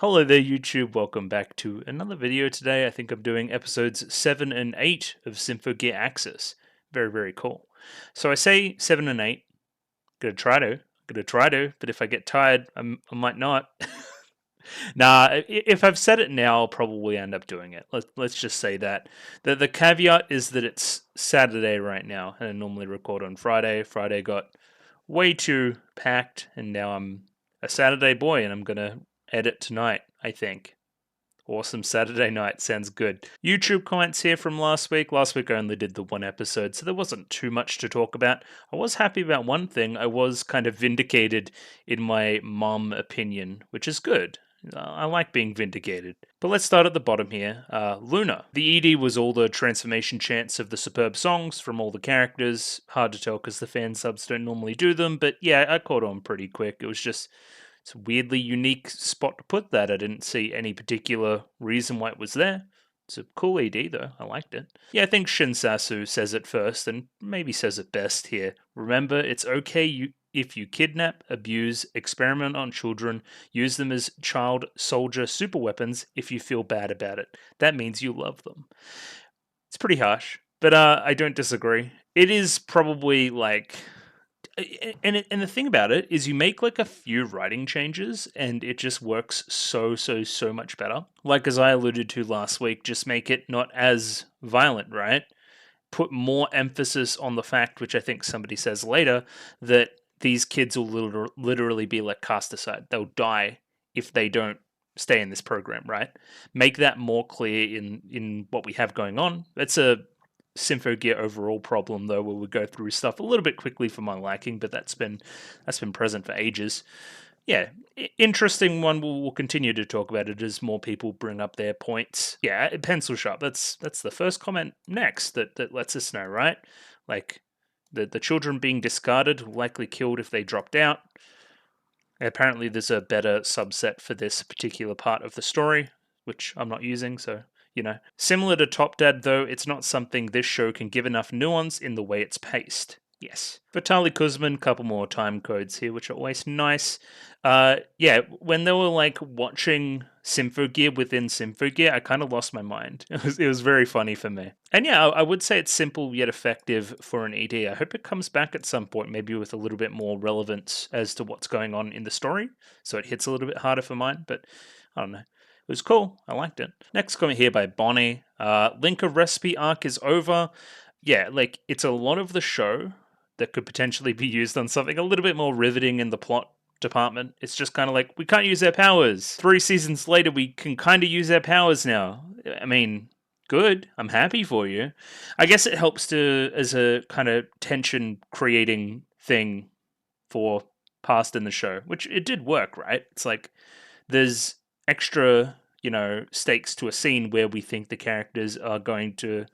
Hello there YouTube, welcome back to another video today. I think I'm doing episodes 7 and 8 of Symphogear AXZ. Very cool. So I say 7 and 8, gonna try to, but if I get tired, I might not. Nah, if I've said it now, I'll probably end up doing it. Let's just say that. The caveat is that it's Saturday right now, and I normally record on Friday. Friday got way too packed, and now I'm a Saturday boy, and I'm gonna edit tonight, I think. Awesome Saturday night, sounds good. YouTube comments here from last week. Last week I only did the one episode, so there wasn't too much to talk about. I was happy about one thing. I was kind of vindicated in my mom opinion, which is good. I like being vindicated. But let's start at the bottom here. Luna. The ED was all the transformation chants of the superb songs from all the characters. Hard to tell because the fan subs don't normally do them, but yeah, I caught on pretty quick. It was just it's a weirdly unique spot to put that. I didn't see any particular reason why it was there. It's a cool ED though, I liked it. Yeah, I think Shinsasu says it first and maybe says it best here. Remember, it's okay if you kidnap, abuse, experiment on children, use them as child soldier super weapons if you feel bad about it. That means you love them. It's pretty harsh, but I don't disagree. It is probably like and the thing about it is you make like a few writing changes and it just works so much better. Like as I alluded to last week, just make it not as violent, right? Put more emphasis on the fact, which I think somebody says later, that these kids will literally be like cast aside. They'll die if they don't stay in this program, right? Make that more clear in what we have going on. It's a Symphogear overall problem though, where we go through stuff a little bit quickly for my liking, but that's been present for ages. Yeah, interesting one. We'll continue to talk about it as more people bring up their points. Yeah, pencil sharp. That's the first comment next that lets us know, right? Like the children being discarded, likely killed if they dropped out. Apparently, there's a better subset for this particular part of the story, which I'm not using, so similar to Top Dad, though, it's not something this show can give enough nuance in the way it's paced. Yes. Vitaly Kuzmin, couple more time codes here, which are always nice. Yeah, when they were like watching Symphogear within Symphogear, I kind of lost my mind. It was very funny for me. And yeah, I would say it's simple yet effective for an ED. I hope it comes back at some point, maybe with a little bit more relevance as to what's going on in the story, so it hits a little bit harder for mine, but I don't know. It was cool. I liked it. Next comment here by Bonnie. Linker recipe arc is over. Yeah, like it's a lot of the show that could potentially be used on something a little bit more riveting in the plot department. It's just kind of like, we can't use our powers. 3 seasons later, we can kind of use our powers now. I mean, good. I'm happy for you. I guess it helps as a kind of tension creating thing for past in the show, which it did work, right? It's like there's extra, stakes to a scene where we think the characters are going to,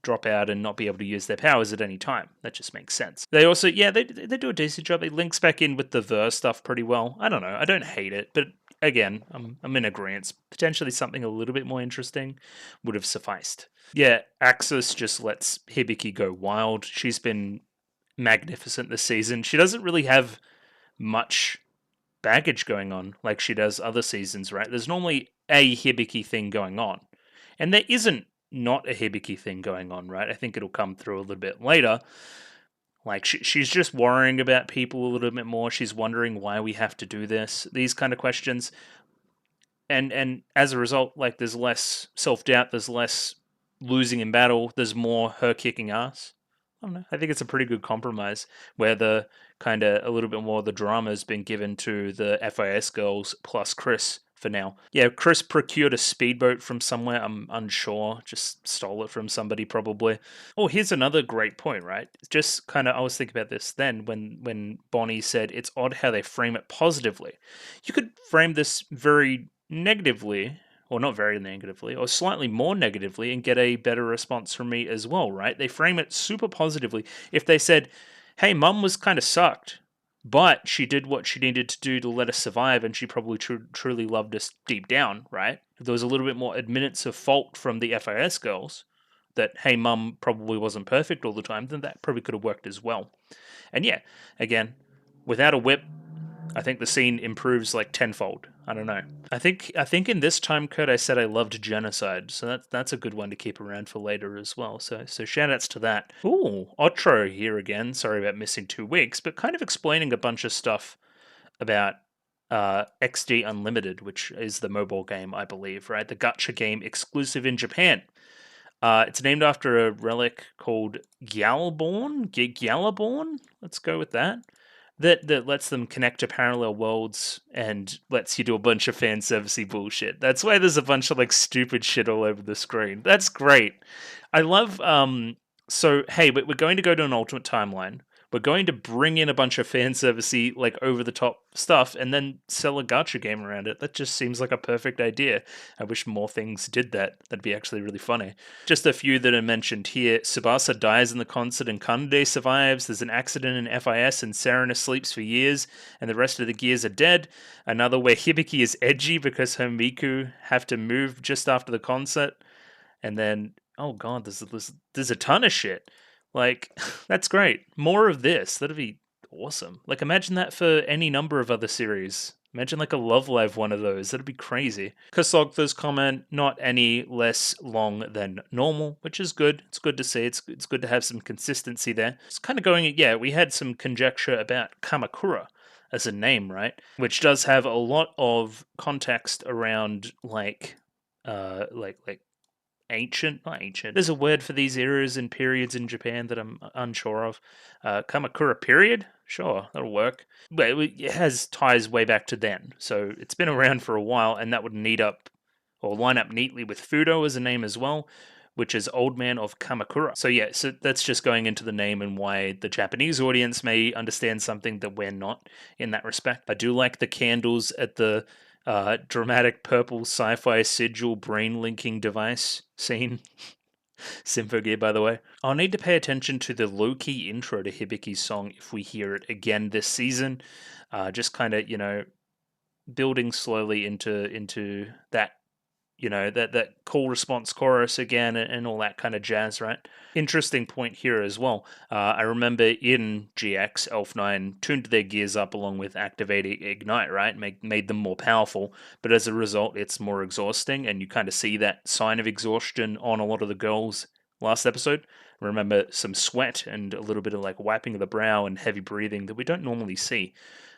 drop out and not be able to use their powers at any time. That just makes sense. They also, they do a decent job. It links back in with the verse stuff pretty well. I don't know. I don't hate it, but again, I'm in agreement. Potentially something a little bit more interesting would have sufficed. Yeah, AXZ just lets Hibiki go wild. She's been magnificent this season. She doesn't really have much baggage going on like she does other seasons, right? There's normally a Hibiki thing going on, and there isn't not a Hibiki thing going on, right? I think it'll come through a little bit later. Like she's just worrying about people a little bit more. She's wondering why we have to do this, these kind of questions, and as a result, like there's less self-doubt, there's less losing in battle, there's more her kicking ass. I don't know. I think it's a pretty good compromise where the kind of a little bit more of the drama has been given to the FIS girls plus Chris for now. Yeah, Chris procured a speedboat from somewhere. I'm unsure. Just stole it from somebody probably. Oh, here's another great point, right? Just kind of, I was thinking about this then when Bonnie said it's odd how they frame it positively. You could frame this very negatively, or not very negatively, or slightly more negatively, and get a better response from me as well, right? They frame it super positively. If they said, hey, mum was kind of sucked, but she did what she needed to do to let us survive, and she probably truly loved us deep down, right? If there was a little bit more admittance of fault from the FIS girls, that, hey, mum probably wasn't perfect all the time, then that probably could have worked as well. And yeah, again, without a whip, I think the scene improves like tenfold. I don't know. I think in this time code I said I loved genocide, so that's a good one to keep around for later as well. So shout outs to that. Ooh, Otro here again. Sorry about missing 2 weeks, but kind of explaining a bunch of stuff about XD Unlimited, which is the mobile game, I believe, right? The gacha game exclusive in Japan. It's named after a relic called Gyalaborn. Let's go with that. That lets them connect to parallel worlds and lets you do a bunch of fan servicey bullshit. That's why there's a bunch of like stupid shit all over the screen. That's great. I love so hey, we're going to go to an alternate timeline. We're going to bring in a bunch of fan servicey, like over the top stuff, and then sell a gacha game around it. That just seems like a perfect idea. I wish more things did that. That'd be actually really funny. Just a few that are mentioned here. Tsubasa dies in the concert and Kanade survives. There's an accident in FIS and Serena sleeps for years, and the rest of the gears are dead. Another where Hibiki is edgy because her Miku have to move just after the concert. And then, oh god, there's a ton of shit. Like, that's great. More of this. That'd be awesome. Like, imagine that for any number of other series. Imagine like a Love Live one of those. That'd be crazy. Kasogtha's comment, not any less long than normal, which is good. It's good to see. It's good to have some consistency there. It's kind of going, yeah, we had some conjecture about Kamakura as a name, right? Which does have a lot of context around like not ancient. There's a word for these eras and periods in Japan that I'm unsure of. Kamakura period? Sure, that'll work. But it has ties way back to then, so it's been around for a while, and that would line up neatly with Fudo as a name as well, which is Old Man of Kamakura. So yeah, so that's just going into the name and why the Japanese audience may understand something that we're not in that respect. I do like the candles at the dramatic purple sci-fi sigil brain linking device scene. Symphogear, by the way. I'll need to pay attention to the low-key intro to Hibiki's song if we hear it again this season. Just kind of, building slowly into that that call response chorus again and all that kind of jazz, right? Interesting point here as well. I remember in GX, Elf9 tuned their gears up along with activating Ignite, right? Made them more powerful, but as a result, it's more exhausting, and you kind of see that sign of exhaustion on a lot of the girls last episode. Remember some sweat and a little bit of like wiping of the brow and heavy breathing that we don't normally see.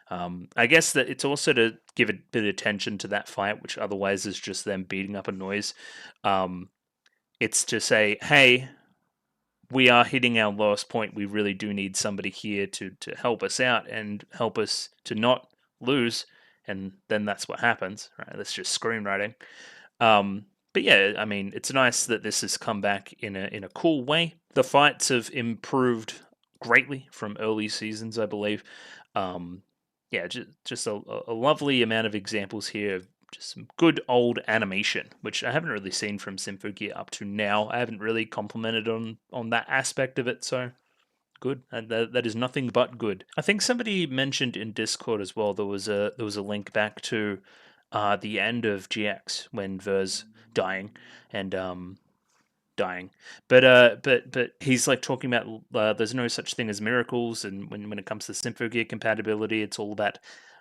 I guess that it's also to give a bit of attention to that fight, which otherwise is just them beating up a noise. It's to say, hey, we are hitting our lowest point. We really do need somebody here to help us out and help us to not lose. And then that's what happens, right? That's just screenwriting. But yeah, I mean, it's nice that this has come back in a cool way. The fights have improved greatly from early seasons, I believe. Yeah, just a lovely amount of examples here of just some good old animation, which I haven't really seen from Symphogear up to now. I haven't really complimented on that aspect of it, so good. And that is nothing but good. I think somebody mentioned in Discord as well. There was a link back to the end of GX when Ver's dying and dying. But he's like talking about there's no such thing as miracles, and when it comes to Symphogear compatibility, it's all about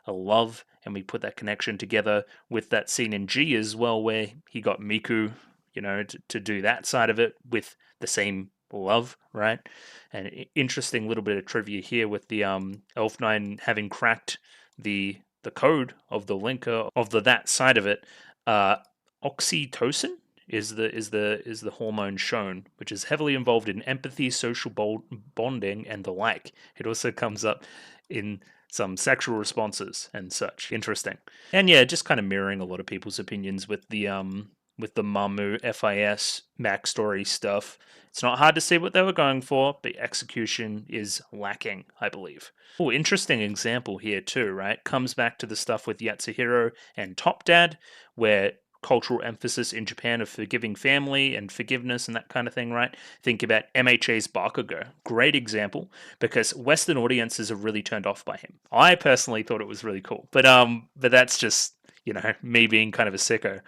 a love, and we put that connection together with that scene in G as well, where he got Miku, to do that side of it with the same love, right? And interesting little bit of trivia here with the Elf9 having cracked the code of the linker of that side of it. Oxytocin is the hormone shown, which is heavily involved in empathy, social bonding, and the like. It also comes up in some sexual responses and such. Interesting. And yeah, just kind of mirroring a lot of people's opinions with the Mamu FIS backstory stuff. It's not hard to see what they were going for, but execution is lacking, I believe. Oh, interesting example here too, right? Comes back to the stuff with Yatsuhiro and Top Dad, where cultural emphasis in Japan of forgiving family and forgiveness and that kind of thing, right? Think about MHA's Bakugo. Great example, because Western audiences are really turned off by him. I personally thought it was really cool, but that's just, me being kind of a sicko.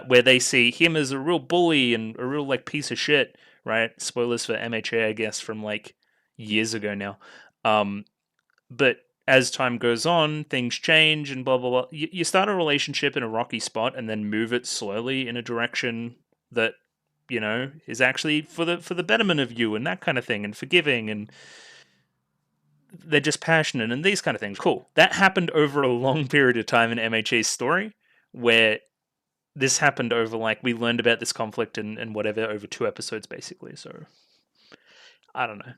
Where they see him as a real bully and a real like piece of shit, right? Spoilers for MHA, I guess, from like years ago now. But as time goes on, things change and blah blah blah. You start a relationship in a rocky spot and then move it slowly in a direction that is actually for the betterment of you and that kind of thing, and forgiving, and they're just passionate and these kind of things. Cool. That happened over a long period of time in MHA's story, where this happened over, like, we learned about this conflict and whatever over 2 episodes basically. So I don't know.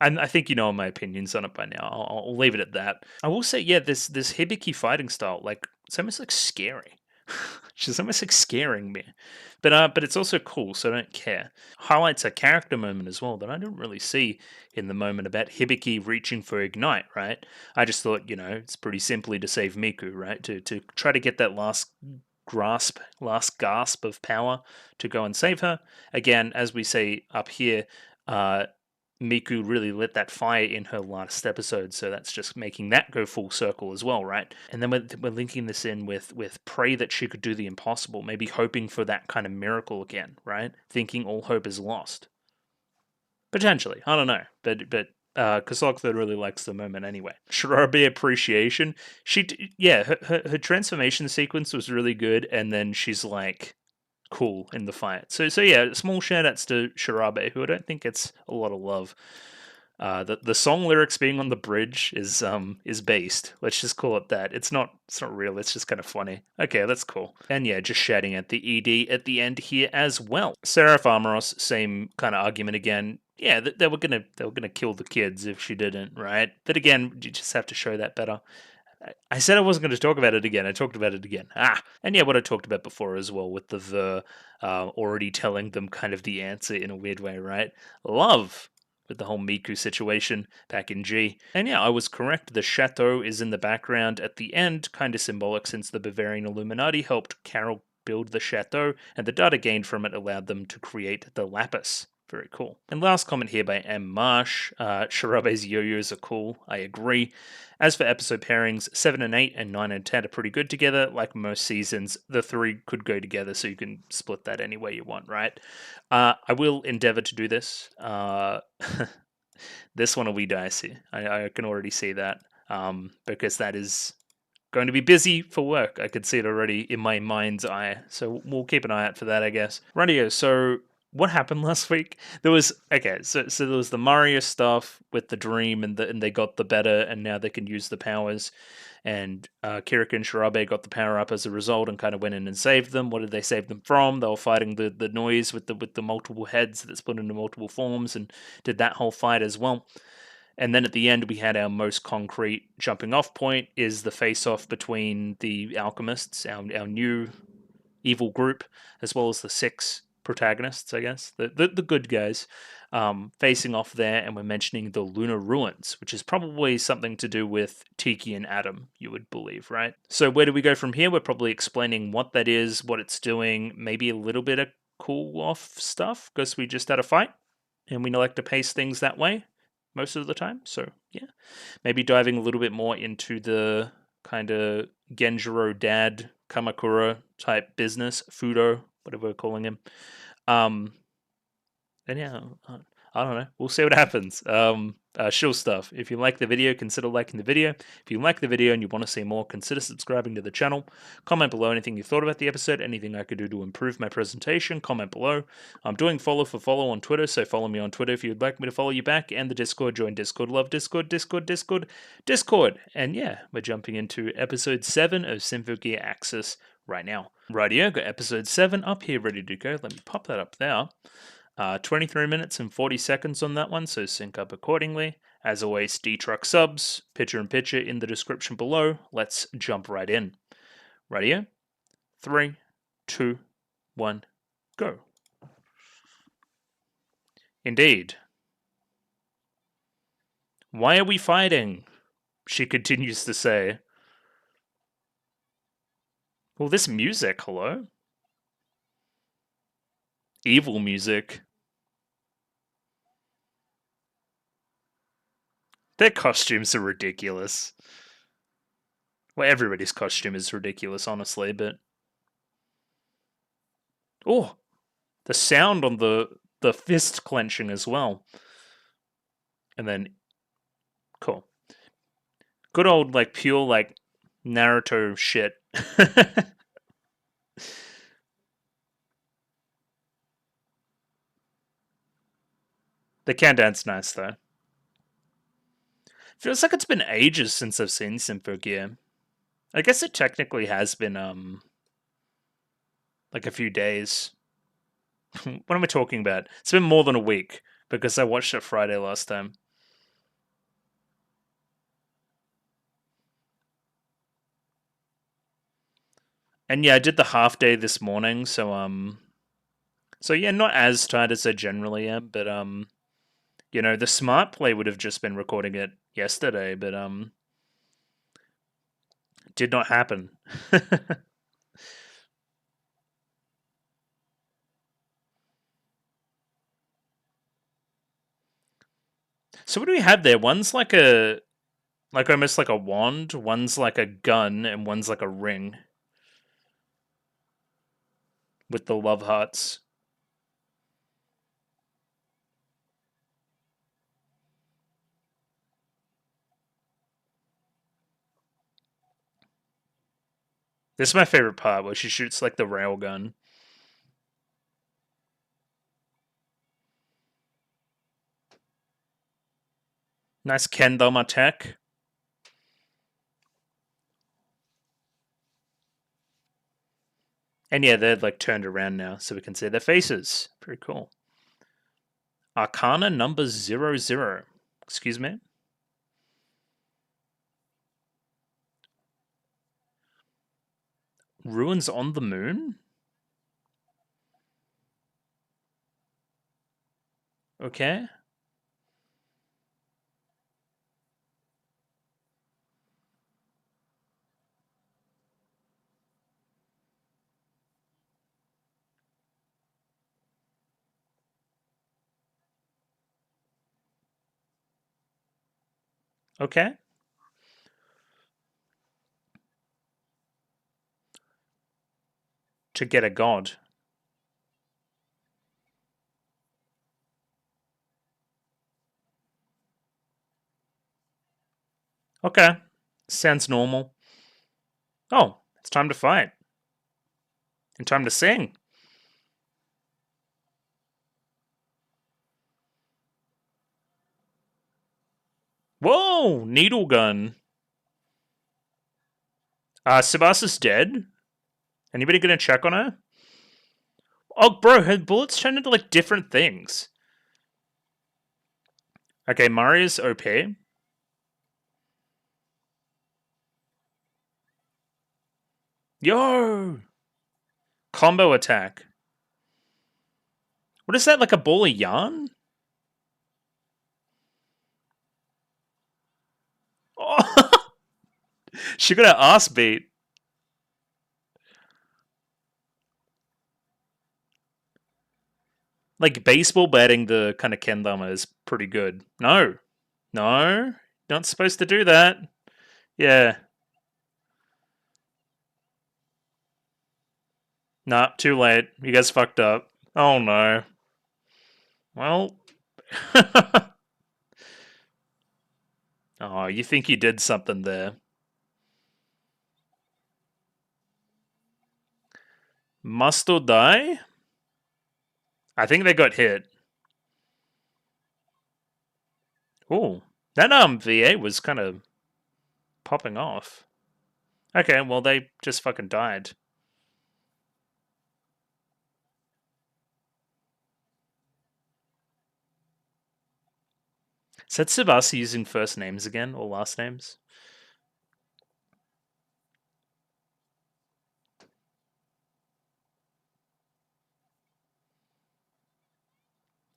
I think you know my opinions on it by now. I'll leave it at that. I will say, yeah, this Hibiki fighting style, like, it's almost like scary. She's almost like scaring me, but it's also cool, so I don't care. Highlights a character moment as well that I didn't really see in the moment about Hibiki reaching for Ignite. Right, I just thought, it's pretty simply to save Miku, right? To try to get that last gasp of power to go and save her. Again, as we say up here, Miku really lit that fire in her last episode, so that's just making that go full circle as well, right? And then we're linking this in with pray that she could do the impossible, maybe hoping for that kind of miracle again, right? Thinking all hope is lost. Potentially, I don't know, but Kasokthird really likes the moment anyway. Shirabe appreciation. Her transformation sequence was really good, and then she's like cool in the fight. So yeah, small shout outs to Shirabe, who I don't think gets a lot of love. The song lyrics being on the bridge is based. Let's just call it that. It's not real. It's just kind of funny. Okay, that's cool. And yeah, just shouting at the ED at the end here as well. Seraph Armoros, same kind of argument again. Yeah, they were gonna kill the kids if she didn't, right? But again, you just have to show that better. I said I wasn't going to talk about it again. I talked about it again. And yeah, what I talked about before as well with the already telling them kind of the answer in a weird way, right? Love with the whole Miku situation back in G. And yeah, I was correct. The chateau is in the background at the end, kind of symbolic since the Bavarian Illuminati helped Carol build the chateau, and the data gained from it allowed them to create the lapis. Very cool. And last comment here by M. Marsh. Shirabe's yo-yos are cool. I agree. As for episode pairings, 7 and 8 and 9 and 10 are pretty good together. Like most seasons, the 3 could go together, so you can split that any way you want, right? I will endeavor to do this. This one will be dicey. I can already see that, because that is going to be busy for work. I could see it already in my mind's eye. So we'll keep an eye out for that, I guess. Radio. So what happened last week? There was so there was the Mario stuff with the dream, and they got the better, and now they can use the powers. And Kirika and Shirabe got the power up as a result, and kind of went in and saved them. What did they save them from? They were fighting the noise with the multiple heads that split into multiple forms, and did that whole fight as well. And then at the end, we had our most concrete jumping off point is the face off between the alchemists, our new evil group, as well as the 6 protagonists, I guess, the good guys, facing off there. And we're mentioning the Lunar Ruins, which is probably something to do with Tiki and Adam, you would believe, right? So where do we go from here? We're probably explaining what that is, what it's doing, maybe a little bit of cool off stuff, because we just had a fight, and we like to pace things that way most of the time. So yeah, maybe diving a little bit more into the kind of Genjiro dad Kamakura type business, Fudo, whatever we're calling him. And yeah, I don't know. We'll see what happens. Shill stuff. If you like the video, consider liking the video. If you like the video and you want to see more, consider subscribing to the channel. Comment below anything you thought about the episode, anything I could do to improve my presentation. Comment below. I'm doing follow for follow on Twitter, so follow me on Twitter if you'd like me to follow you back. And the Discord, join Discord. Love Discord, Discord, Discord, Discord. And yeah, we're jumping into episode 7 of Symphogear AXZ right now. Rightio, got episode 7 up here ready to go. Let me pop that up there. 23 minutes and 40 seconds on that one, so sync up accordingly. As always, D-Truck subs, picture in the description below. Let's jump right in. Radio? 3, 2, 1, go. Indeed. Why are we fighting? She continues to say. Well, this music, hello? Evil music. Their costumes are ridiculous. Well, everybody's costume is ridiculous, honestly, but... Oh! The sound on the fist clenching as well. And then Cool. Good old, like, pure, like, Naruto shit. The countdown's nice, though. Feels like it's been ages since I've seen Symphogear. I guess it technically has been, like a few days. What am I talking about? It's been more than a week because I watched it Friday last time. And yeah, I did the half day this morning, so yeah, not as tight as I generally am, but you know, the smart play would have just been recording it yesterday, but did not happen. So what do we have there? One's like almost like a wand, one's like a gun, and one's like a ring with the love hearts. This is my favorite part where she shoots like the rail gun. Nice kendama tech. And yeah, they're like turned around now so we can see their faces. Very cool. Arcana number 00. Excuse me? Ruins on the moon? Okay. Okay. To get a god. Okay. Sounds normal. Oh, it's time to fight. And time to sing. Whoa! Needle gun. Subasa's dead? Anybody gonna check on her? Oh, bro, her bullets turn into like different things. Okay, Mario's OP. Yo! Combo attack. What is that, like a ball of yarn? Oh! She got her ass beat. Like, baseball batting the kind of kendama is pretty good. No. No. Not supposed to do that. Yeah. Nah, too late. You guys fucked up. Oh no. Well. Oh, you think you did something there. Must or die? I think they got hit. Ooh. That VA was kind of popping off. Okay, well they just fucking died. Is that Tsubasa using first names again or last names?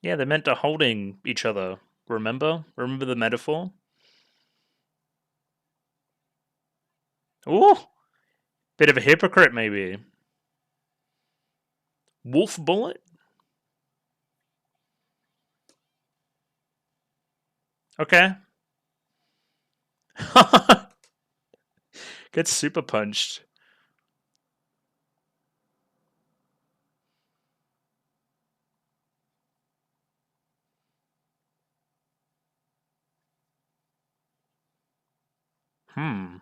Yeah, they're meant to holding each other. Remember? Remember the metaphor? Ooh! Bit of a hypocrite, maybe. Wolf bullet? Okay. Gets super punched. Hmm.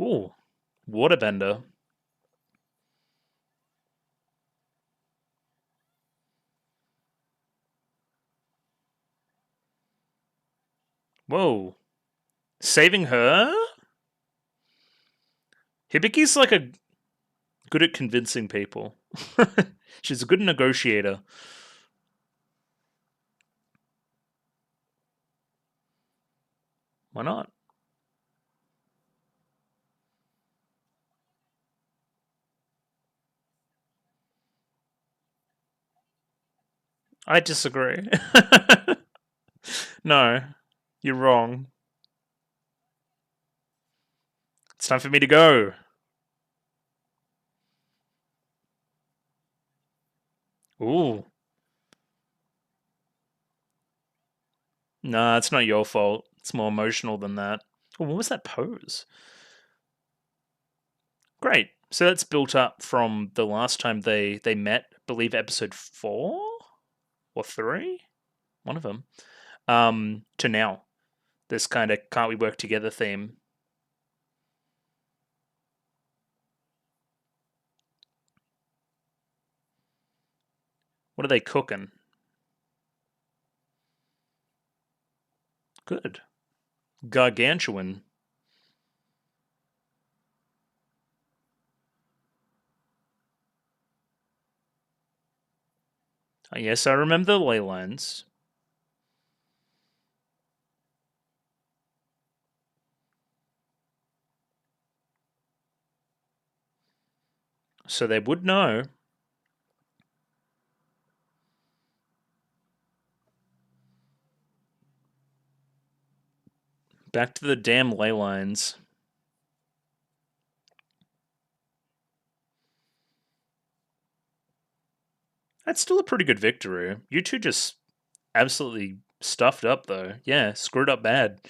Ooh. Waterbender. Whoa. Saving her? Hibiki's like a good at convincing people. She's a good negotiator. Why not? I disagree. No, you're wrong. It's time for me to go. Ooh. Nah, it's not your fault. It's more emotional than that. Oh, what was that pose? Great. So that's built up from the last time they met, I believe episode 4 or 3, one of them. To now. This kind of can't we work together theme. What are they cooking? Good. Gargantuan. Yes, I remember the ley lines. So they would know. Back to the damn ley lines. That's still a pretty good victory. You two just absolutely stuffed up, though. Yeah, screwed up bad.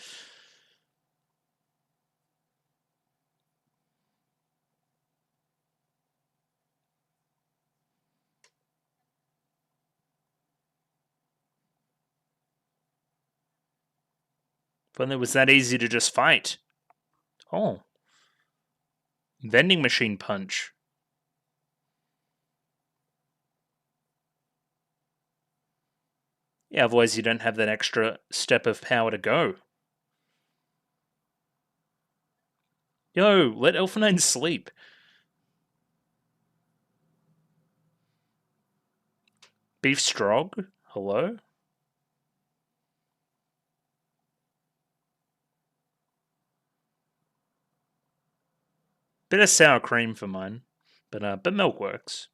When it was that easy to just fight. Oh. Vending machine punch. Yeah, otherwise you don't have that extra step of power to go. Yo, let Elfenine sleep. Beef strog? Hello? Bit of sour cream for mine. But milk works.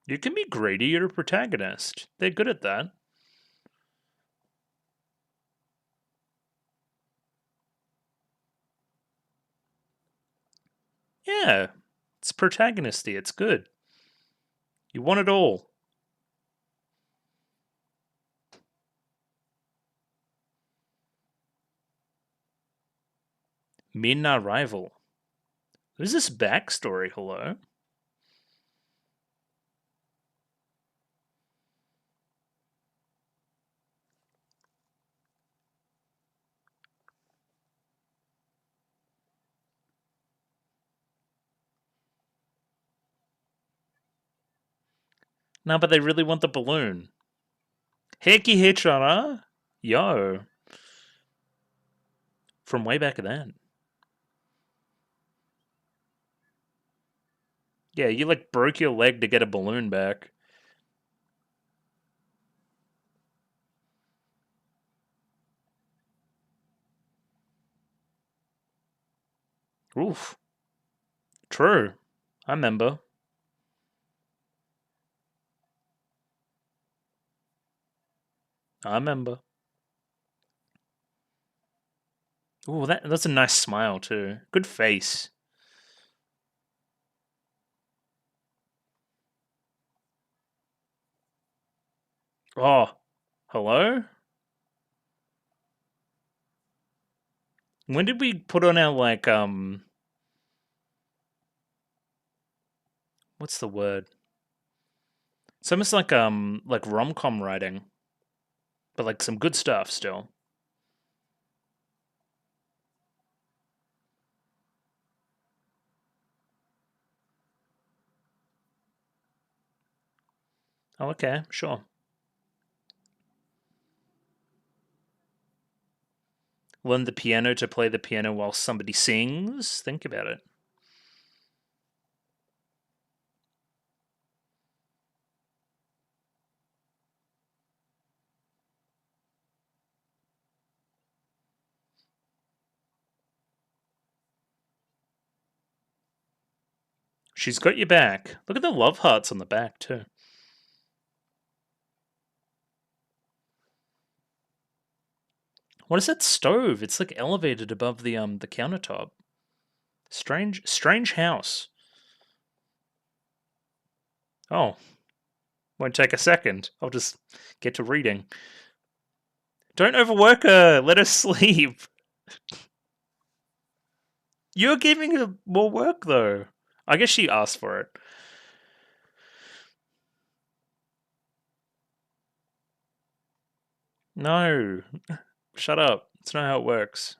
You can be greedy, you're a protagonist. They're good at that. Yeah. It's protagonisty, it's good. You want it all. Minna rival. Who's this backstory? Hello? No, but they really want the balloon. Heiki Hichara? Yo. From way back then. Yeah, you like broke your leg to get a balloon back. Oof. True. I remember. I remember. Ooh, that's a nice smile too. Good face. Oh, Hello? When did we put on our, like, what's the word? It's almost like rom-com writing. But, like, some good stuff still. Oh, okay, sure. Learn the piano to play the piano while somebody sings? Think about it. She's got your back. Look at the love hearts on the back, too. What is that stove? It's like elevated above the countertop. Strange house. Oh, won't take a second. I'll just get to reading. Don't overwork her. Let her sleep. You're giving her more work, though. I guess she asked for it. No. Shut up. It's not how it works.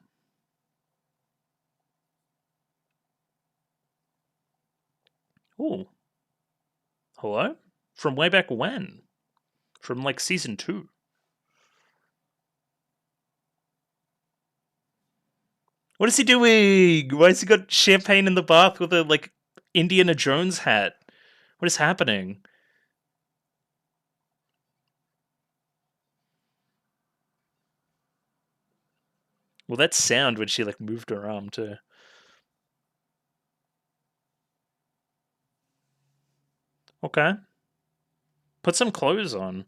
Ooh. Hello? From way back when? From like season 2. What is he doing? Why has he got champagne in the bath with a like Indiana Jones hat? What is happening? Well, that sound when she like moved her arm too. Okay. Put some clothes on.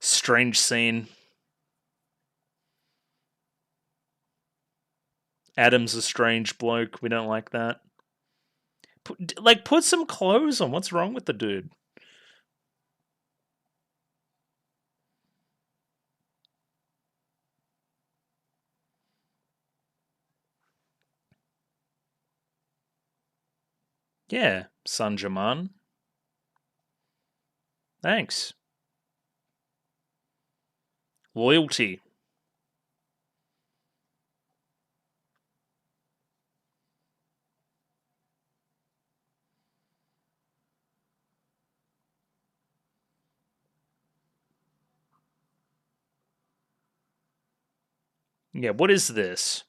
Strange scene. Adam's a strange bloke. We don't like that. Put some clothes on. What's wrong with the dude? Yeah, Sanjaman. Thanks. Loyalty. Yeah, what is this?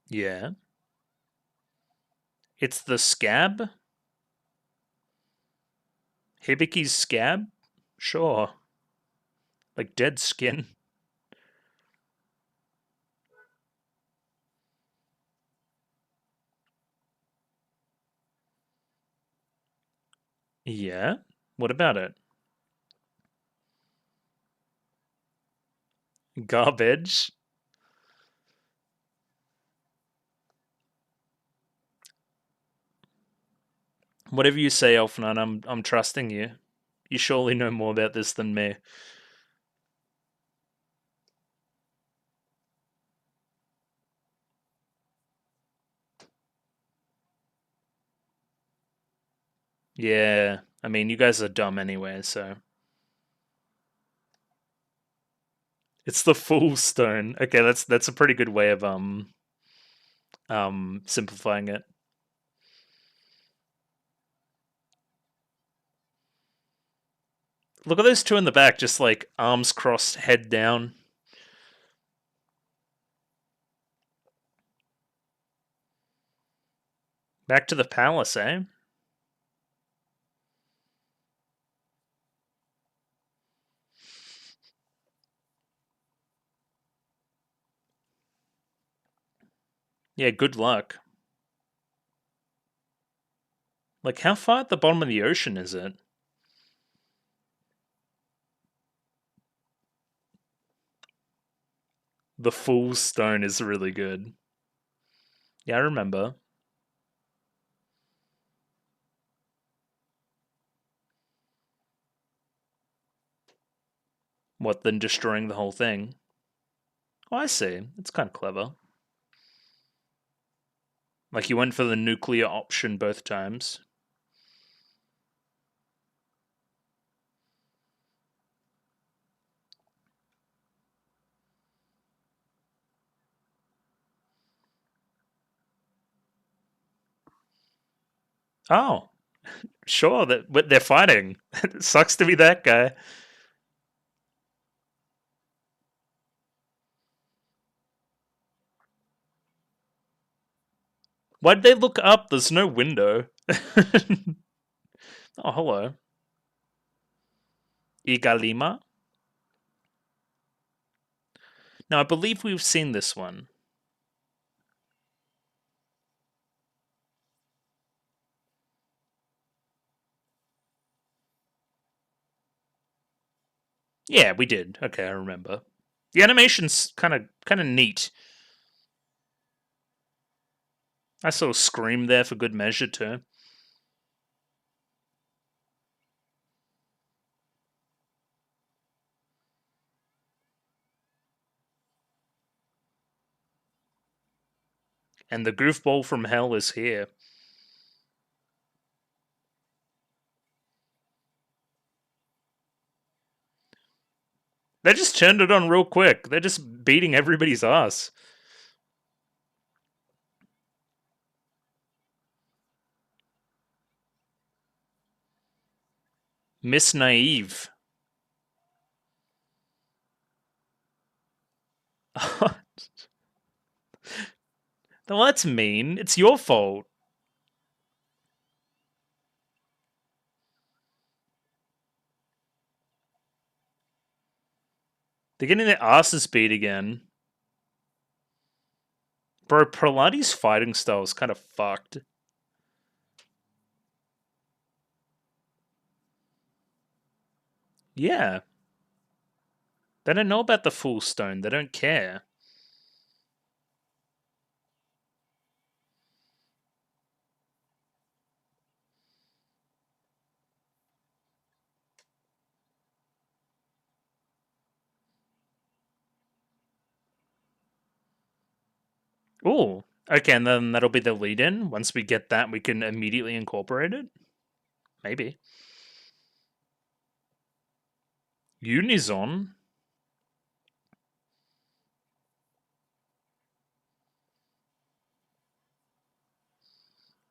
Yeah. It's the scab? Hibiki's scab? Sure. Like dead skin. Yeah. What about it? Garbage? Whatever you say, Elfnut, I'm trusting you. You surely know more about this than me. Yeah. I mean, you guys are dumb anyway, so. It's the full stone. Okay, that's a pretty good way of simplifying it. Look at those two in the back, just like arms crossed, head down. Back to the palace, eh? Yeah, good luck. Like, how far at the bottom of the ocean is it? The Fool's Stone is really good. Yeah, I remember. What, then destroying the whole thing? Oh, I see. It's kind of clever. Like, you went for the nuclear option both times. Oh, sure, but they're fighting. It sucks to be that guy. Why'd they look up? There's no window. Oh, hello. Igalima? Now, I believe we've seen this one. Yeah, we did. Okay, I remember. The animation's kind of neat. I sort of screamed there for good measure too. And the goofball from hell is here. They just turned it on real quick. They're just beating everybody's ass. Miss Naive. Well, that's mean. It's your fault. They're getting their asses beat again. Bro, Prolati's fighting style is kind of fucked. Yeah. They don't know about the full stone. They don't care. Ooh. Okay, and then that'll be the lead in. Once we get that, we can immediately incorporate it? Maybe. Unison?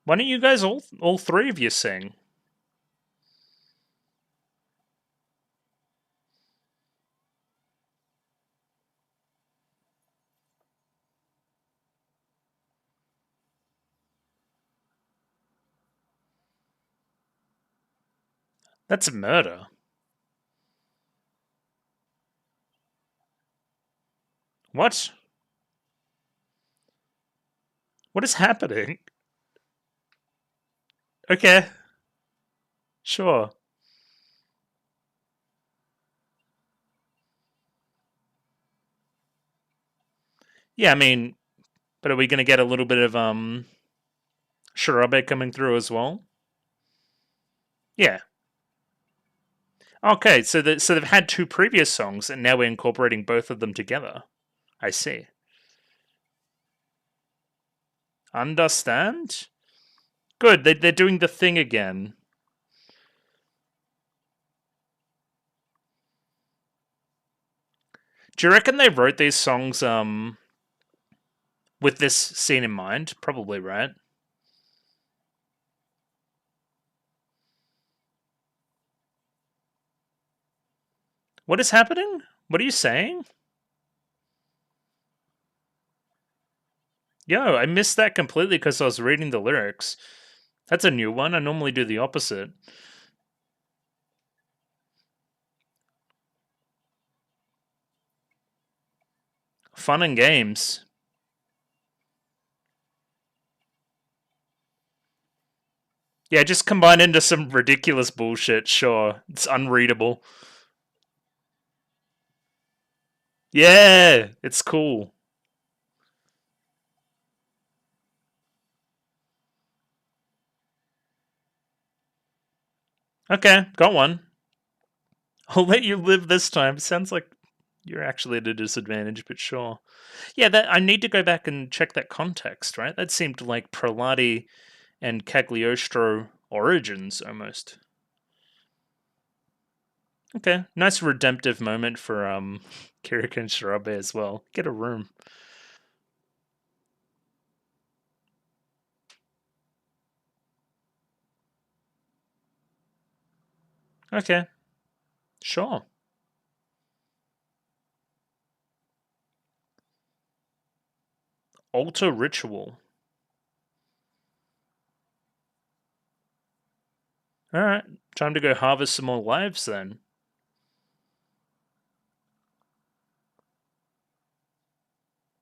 Why don't you guys all three of you sing? That's murder. What? What is happening? Okay. Sure. Yeah, I mean, but are we going to get a little bit of Shirabe coming through as well? Yeah. Okay, so they've had two previous songs, and now we're incorporating both of them together. I see. Understand? Good. They're doing the thing again. Do you reckon they wrote these songs with this scene in mind? Probably, right? What is happening? What are you saying? Yo, I missed that completely because I was reading the lyrics. That's a new one. I normally do the opposite. Fun and games. Yeah, just combine into some ridiculous bullshit, sure. It's unreadable. Yeah, it's cool. Okay, got one. I'll let you live this time. Sounds like you're actually at a disadvantage, but sure. Yeah, that I need to go back and check that context, right? That seemed like Prelati and Cagliostro origins almost. Okay, nice redemptive moment for Kiriko and Shirabe as well. Get a room. Okay, sure. Altar ritual. All right, time to go harvest some more lives then.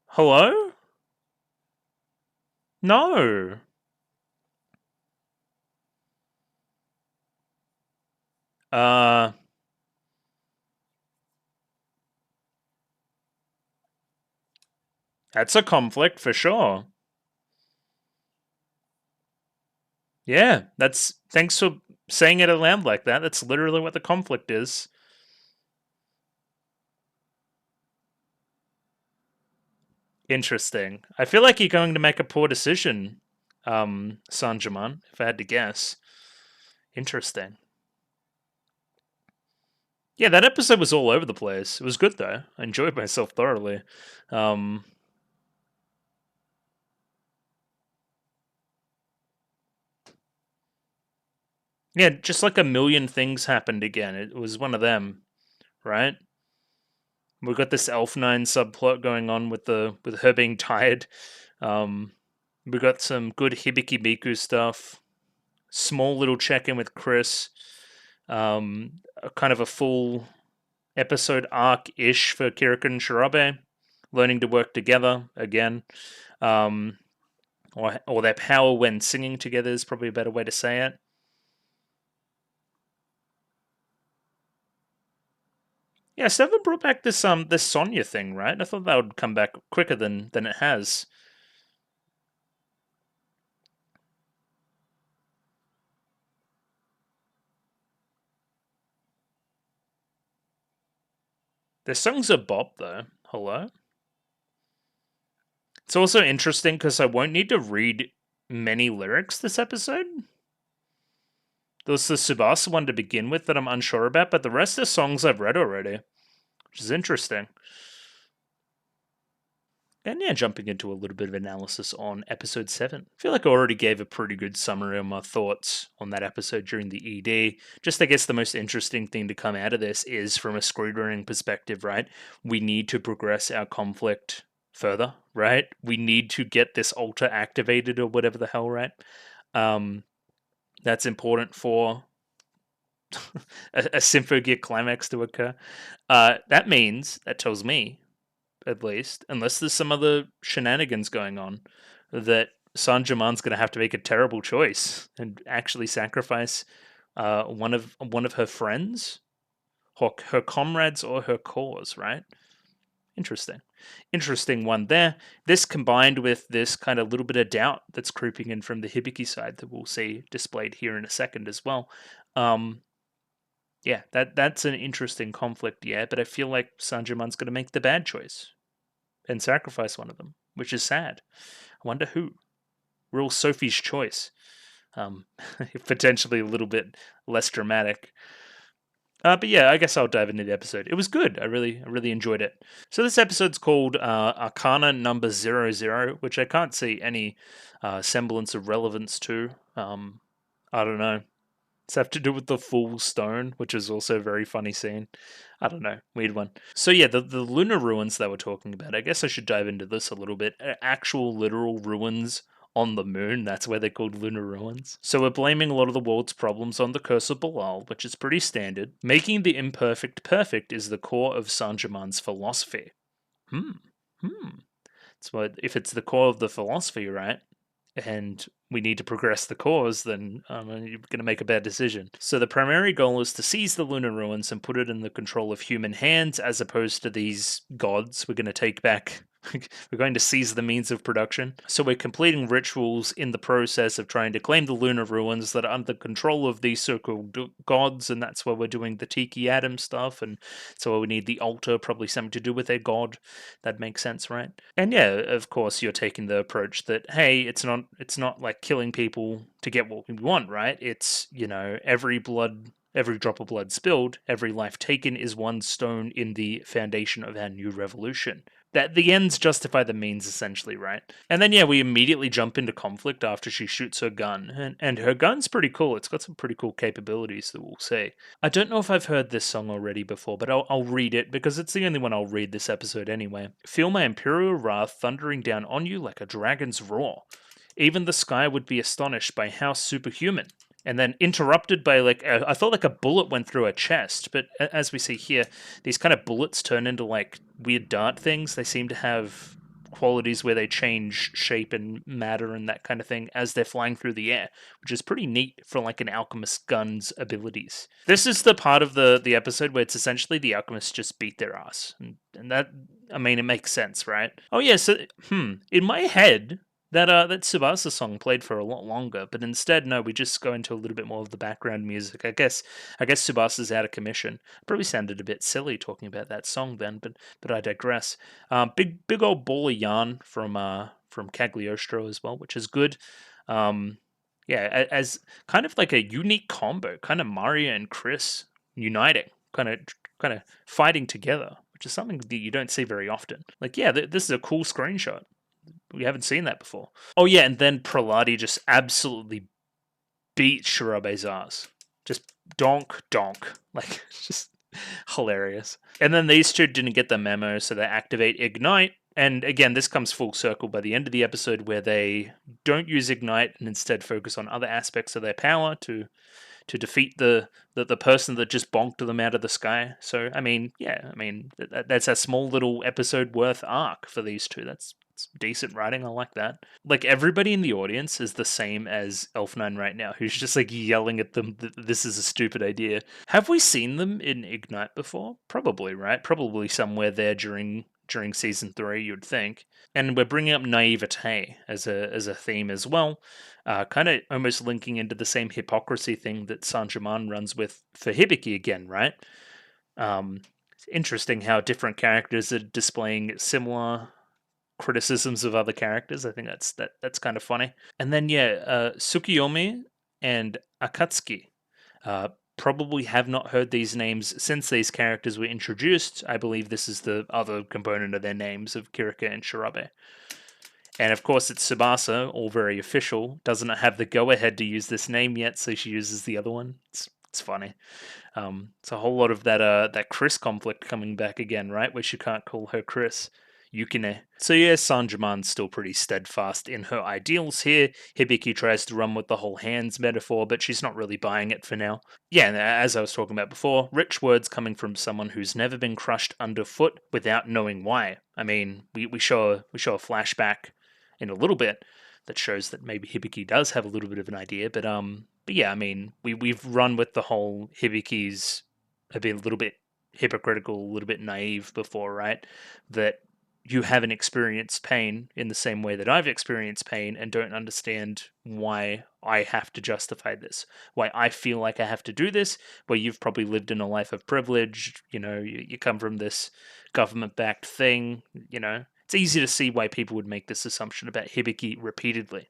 Hello? No. Uh, that's a conflict for sure. Yeah, that's thanks for saying it aloud like that. That's literally what the conflict is. Interesting. I feel like you're going to make a poor decision, Sanjaman, if I had to guess. Interesting. Yeah, that episode was all over the place. It was good though. I enjoyed myself thoroughly. Um, yeah, just like a million things happened again. It was one of them, right? We've got this Elf Nine subplot going on with her being tired. Um, we got some good Hibiki Miku stuff. Small little check in with Chris. A kind of a full episode arc ish for Kiriko and Shirabe, learning to work together again. Um, or their power when singing together is probably a better way to say it. Yeah, Seven brought back this Sonya thing, right? I thought that would come back quicker than it has. Their songs are bop though. Hello. It's also interesting because I won't need to read many lyrics this episode. There was the Subasa one to begin with that I'm unsure about, but the rest of the songs I've read already, which is interesting. And yeah, jumping into a little bit of analysis on episode 7. I feel like I already gave a pretty good summary of my thoughts on that episode during the ED. Just, I guess, the most interesting thing to come out of this is from a screenwriting perspective, right? We need to progress our conflict further, right? We need to get this altar activated or whatever the hell, right? Um, that's important for a Symphogear climax to occur. That tells me at least, unless there's some other shenanigans going on, that Sanjaman's going to have to make a terrible choice and actually sacrifice one of her friends, her comrades, or her cause. Right? Interesting, interesting one there. This combined with this kind of little bit of doubt that's creeping in from the Hibiki side that we'll see displayed here in a second as well. Um, yeah, that's an interesting conflict. Yeah, but I feel like Sanjaman's going to make the bad choice and sacrifice one of them, which is sad. I wonder who. Real Sophie's choice. Um, Potentially a little bit less dramatic. But yeah, I guess I'll dive into the episode. It was good. I really enjoyed it. So this episode's called Arcana Number 00, which I can't see any semblance of relevance to. I don't know. It's have to do with the full stone, which is also a very funny scene. I don't know, weird one. So yeah, the lunar ruins that we're talking about. I guess I should dive into this a little bit. Actual literal ruins on the moon. That's why they're called lunar ruins. So we're blaming a lot of the world's problems on the curse of Belial, which is pretty standard. Making the imperfect perfect is the core of Saint-Germain's philosophy. Hmm. Hmm. So if it's the core of the philosophy, right? And we need to progress the cause, then you're going to make a bad decision. So the primary goal is to seize the lunar ruins and put it in the control of human hands, as opposed to these gods. We're going to take back We're going to seize the means of production. So we're completing rituals in the process of trying to claim the lunar ruins that are under control of these so-called gods, and that's why we're doing the Tiki Atom stuff, and so we need the altar, probably something to do with their god. That makes sense, right? And yeah, of course, you're taking the approach that, hey, it's not like killing people to get what we want, right? It's, every drop of blood spilled, every life taken is one stone in the foundation of our new revolution. That the ends justify the means, essentially, right? And then, yeah, we immediately jump into conflict after she shoots her gun. And her gun's pretty cool. It's got some pretty cool capabilities that we'll see. I don't know if I've heard this song already before, but I'll read it because it's the only one I'll read this episode anyway. Feel my imperial wrath thundering down on you like a dragon's roar. Even the sky would be astonished by how superhuman. And then interrupted by I thought like a bullet went through her chest, but as we see here, these kind of bullets turn into like weird dart things. They seem to have qualities where they change shape and matter and that kind of thing as they're flying through the air, which is pretty neat for like an alchemist gun's abilities. This is the part of the episode where it's essentially the alchemists just beat their ass, and that, I mean, it makes sense, right? Oh yeah, so in my head, that Tsubasa song played for a lot longer, but instead, no, we just go into a little bit more of the background music. I guess Tsubasa's out of commission. Probably sounded a bit silly talking about that song then, but I digress. Big old ball of yarn from Cagliostro as well, which is good. Yeah, as kind of like a unique combo, kind of Mario and Chris uniting, kind of fighting together, which is something that you don't see very often. Like, yeah, this is a cool screenshot. We haven't seen that before. Oh yeah, and then Praladi just absolutely beat Shirabe's ass. Just donk. Like, just hilarious. And then these two didn't get the memo, so they activate Ignite. And again, this comes full circle by the end of the episode where they don't use Ignite and instead focus on other aspects of their power to defeat the person that just bonked them out of the sky. So, I mean, yeah, that's a small little episode worth arc for these two. That's decent writing. I like that. Like, everybody in the audience is the same as Elf9 right now, who's just like yelling at them that this is a stupid idea. Have we seen them in Ignite before? Probably, right? Probably somewhere there during season 3, you'd think. And we're bringing up naivete as a theme as well, kind of almost linking into the same hypocrisy thing that Saint-Germain runs with for Hibiki again, right? It's interesting how different characters are displaying similar criticisms of other characters. I think that's kind of funny. And then Tsukiyomi and Akatsuki. Probably have not heard these names since these characters were introduced. I believe this is the other component of their names of Kirika and Shirabe. And of course, it's Tsubasa, all very official. Doesn't have the go-ahead to use this name yet, so she uses the other one. It's funny. It's a whole lot of that Chris conflict coming back again, right? Where she can't call her Chris. Yukine. So yeah, Saint-Germain's still pretty steadfast in her ideals here. Hibiki tries to run with the whole hands metaphor, but she's not really buying it for now. Yeah, and as I was talking about before, rich words coming from someone who's never been crushed underfoot without knowing why. I mean, we show a flashback in a little bit that shows that maybe Hibiki does have a little bit of an idea, but yeah, I mean, we've run with the whole Hibiki's have been a little bit hypocritical, a little bit naive before, right? That you haven't experienced pain in the same way that I've experienced pain and don't understand why I have to justify this, why I feel like I have to do this, where you've probably lived in a life of privilege, you come from this government-backed thing, It's easy to see why people would make this assumption about Hibiki repeatedly.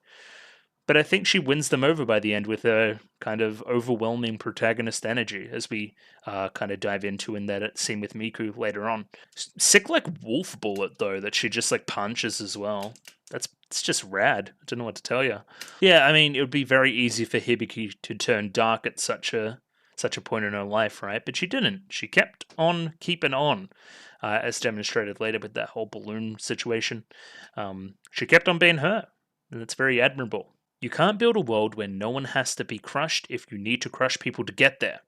But I think she wins them over by the end with her kind of overwhelming protagonist energy, as we kind of dive into in that scene with Miku later on. Sick like wolf bullet though that she just like punches as well. It's just rad. I don't know what to tell you. Yeah, I mean, it would be very easy for Hibiki to turn dark at such a point in her life, right? But she didn't. She kept on keeping on, as demonstrated later with that whole balloon situation. She kept on being her, and it's very admirable. You can't build a world where no one has to be crushed if you need to crush people to get there.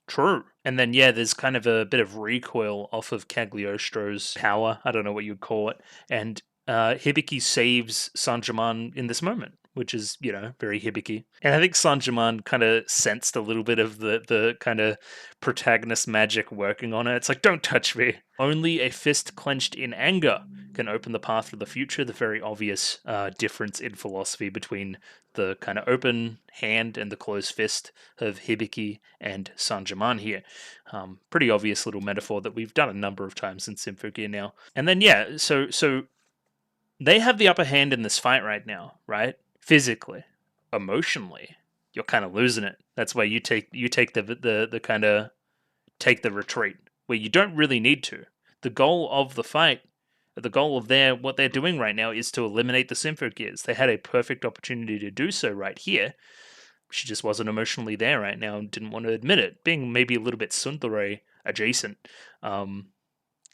True. And then, yeah, there's kind of a bit of recoil off of Cagliostro's power. I don't know what you'd call it. And Hibiki saves Saint-Germain in this moment, which is, very Hibiki. And I think Sanjiman kind of sensed a little bit of the kind of protagonist magic working on it. It's like, don't touch me. Only a fist clenched in anger can open the path to the future. The very obvious difference in philosophy between the kind of open hand and the closed fist of Hibiki and Sanjiman here. Pretty obvious little metaphor that we've done a number of times in Symphogear now. And then, yeah, so they have the upper hand in this fight right now, right? Physically, emotionally, you're kind of losing it. That's why you take the kind of take the retreat where you don't really need to. The goal of the fight, the goal of what they're doing right now is to eliminate the Symphogears. They had a perfect opportunity to do so right here. She just wasn't emotionally there right now and didn't want to admit it, being maybe a little bit tsundere adjacent.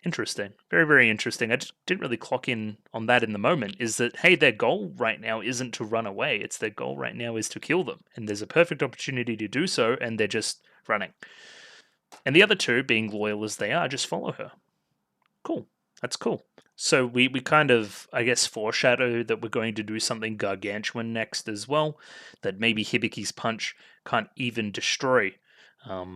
Interesting. Very, very interesting. I just didn't really clock in on that in the moment, is that, hey, their goal right now isn't to run away. It's their goal right now is to kill them. And there's a perfect opportunity to do so, and they're just running. And the other two, being loyal as they are, just follow her. Cool. That's cool. So we kind of, I guess, foreshadow that we're going to do something gargantuan next as well, that maybe Hibiki's punch can't even destroy. I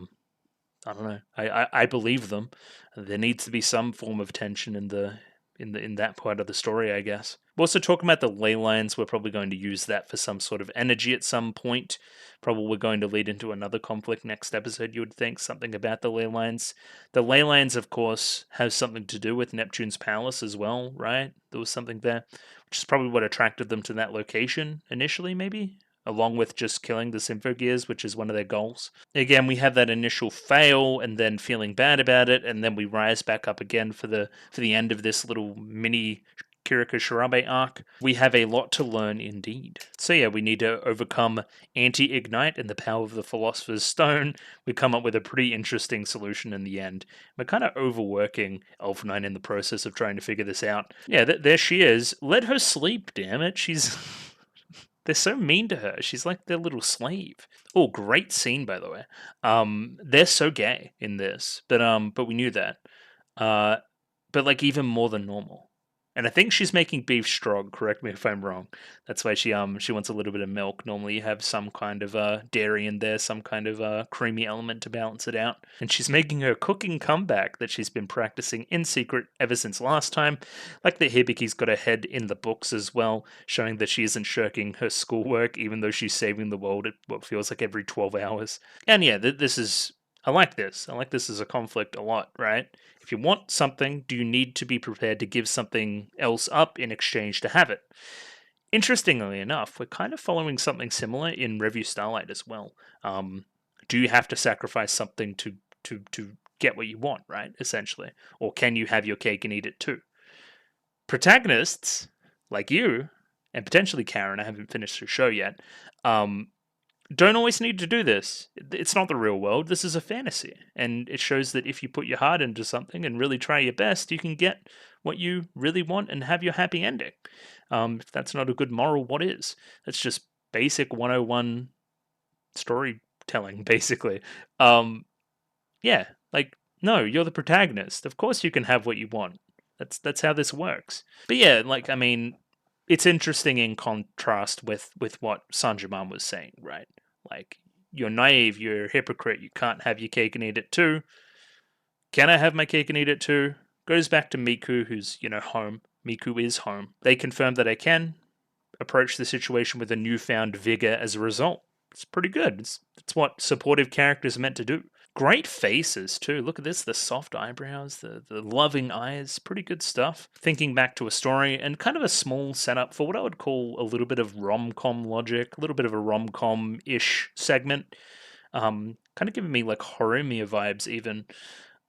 don't know. I believe them. There needs to be some form of tension in that part of the story, I guess. We're also talking about the ley lines. We're probably going to use that for some sort of energy at some point. Probably going to lead into another conflict next episode, you would think. Something about the ley lines. The ley lines, of course, have something to do with Neptune's palace as well, right? There was something there, which is probably what attracted them to that location initially, maybe? Along with just killing the Symphogears, which is one of their goals. Again, we have that initial fail and then feeling bad about it, and then we rise back up again for the end of this little mini Kirika Shirabe arc. We have a lot to learn indeed. So yeah, we need to overcome anti-ignite and the power of the Philosopher's Stone. We come up with a pretty interesting solution in the end. We're kind of overworking Elf9 in the process of trying to figure this out. Yeah, there she is. Let her sleep, damn it. She's... They're so mean to her. She's like their little slave. Oh, great scene, by the way. They're so gay in this, but we knew that. But like even more than normal. And I think she's making beef strong. Correct me if I'm wrong. That's why she wants a little bit of milk. Normally, you have some kind of dairy in there, some kind of creamy element to balance it out. And she's making her cooking comeback that she's been practicing in secret ever since last time. Like the Hibiki's got her head in the books as well, showing that she isn't shirking her schoolwork, even though she's saving the world at what feels like every 12 hours. And yeah, this is. I like this. I like this as a conflict a lot, right? If you want something, do you need to be prepared to give something else up in exchange to have it? Interestingly enough, we're kind of following something similar in Revue Starlight as well. Do you have to sacrifice something to get what you want, right? Essentially, or can you have your cake and eat it too? Protagonists like you and potentially Karen, I haven't finished the show yet. Don't always need to do this. It's not the real world. This is a fantasy. And it shows that if you put your heart into something and really try your best, you can get what you really want and have your happy ending. If that's not a good moral, what is? That's just basic 101 storytelling, basically. Yeah, like, no, you're the protagonist. Of course you can have what you want. That's how this works. But yeah, like, I mean, it's interesting in contrast with what Sanjiman was saying, right? Like, you're naive, you're a hypocrite, you can't have your cake and eat it too. Can I have my cake and eat it too? Goes back to Miku, who's, home. Miku is home. They confirm that I can approach the situation with a newfound vigor as a result. It's pretty good. It's what supportive characters are meant to do. Great faces too. Look at this, the soft eyebrows, the loving eyes, pretty good stuff. Thinking back to a story and kind of a small setup for what I would call a little bit of rom-com logic, a little bit of a rom-com-ish segment. Kind of giving me like Horimiya vibes even.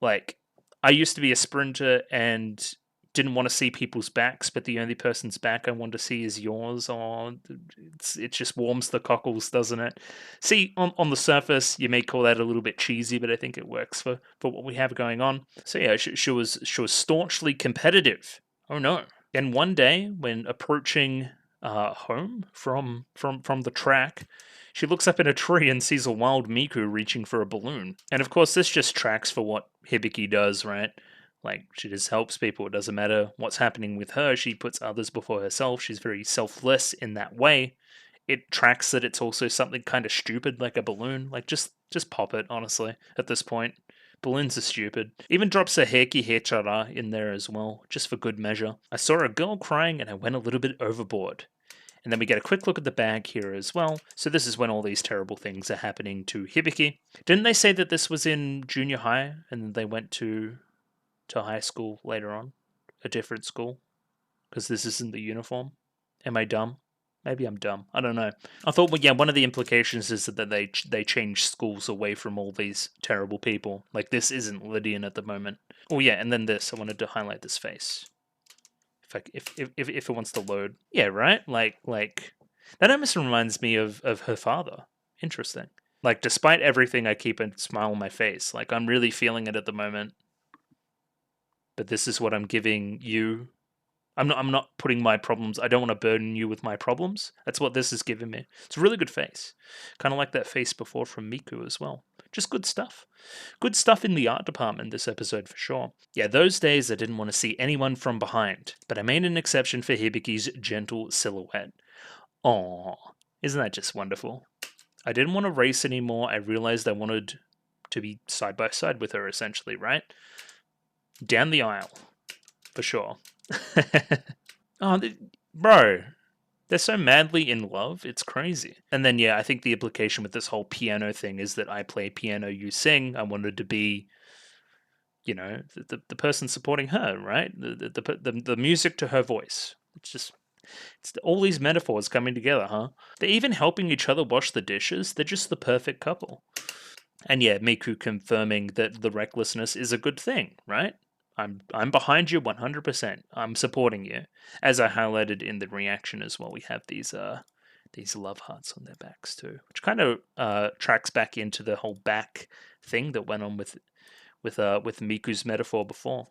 Like, I used to be a sprinter and didn't want to see people's backs, but the only person's back I want to see is yours. Oh, it just warms the cockles, doesn't it? See, on the surface, you may call that a little bit cheesy, but I think it works for what we have going on. So yeah, she was staunchly competitive. Oh no! And one day, when approaching home from the track, she looks up in a tree and sees a wild Miku reaching for a balloon. And of course, this just tracks for what Hibiki does, right? Like, she just helps people. It doesn't matter what's happening with her. She puts others before herself. She's very selfless in that way. it tracks that it's also something kind of stupid, like a balloon. Like, just pop it, honestly, at this point. Balloons are stupid. Even drops a Heiki Hechara in there as well, just for good measure. I saw a girl crying and I went a little bit overboard. And then we get a quick look at the bag here as well. So this is when all these terrible things are happening to Hibiki. Didn't they say that this was in junior high and then they went to high school later on? A different school? Because this isn't the uniform? Am I dumb? Maybe I'm dumb. I don't know. I thought, well, yeah, one of the implications is that they changed schools away from all these terrible people. Like, this isn't Lydian at the moment. Oh yeah, and then this. I wanted to highlight this face. If it wants to load, yeah, right. Like that almost reminds me of her father. Interesting. Like, despite everything, I keep a smile on my face. Like, I'm really feeling it at the moment. But this is what I'm giving you. I'm not putting my problems. I don't want to burden you with my problems. That's what this is giving me. It's a really good face. Kind of like that face before from Miku as well. Just good stuff. Good stuff in the art department this episode for sure. Yeah, those days I didn't want to see anyone from behind, but I made an exception for Hibiki's gentle silhouette. Aww, isn't that just wonderful? I didn't want to race anymore. I realized I wanted to be side by side with her, essentially, right? Down the aisle, for sure. Oh, bro, they're so madly in love. It's crazy. And then, yeah, I think the implication with this whole piano thing is that I play piano, you sing. I wanted to be, you know, the person supporting her, right? The music to her voice. It's all these metaphors coming together, huh? They're even helping each other wash the dishes. They're just the perfect couple. And yeah, Miku confirming that the recklessness is a good thing, right? I'm behind you 100%. I'm supporting you. As I highlighted in the reaction as well, we have these love hearts on their backs too, which kind of tracks back into the whole back thing that went on with Miku's metaphor before.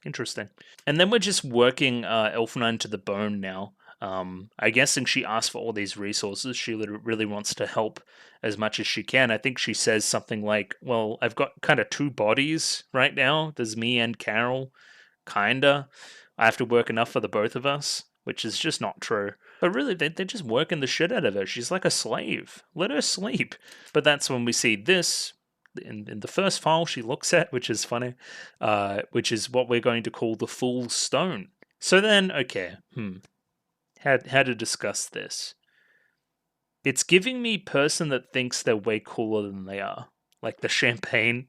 Interesting. And then we're just working Elfenine to the bone now. I guessing she asked for all these resources. She really wants to help as much as she can. I think she says something like, well, I've got kind of two bodies right now. There's me and Carol, kinda. I have to work enough for the both of us, which is just not true. But really, they're just working the shit out of her. She's like a slave. Let her sleep. But that's when we see this in the first file she looks at, which is funny, which is what we're going to call the full stone. So then, okay, how to discuss this? It's giving me person that thinks they're way cooler than they are, like the champagne,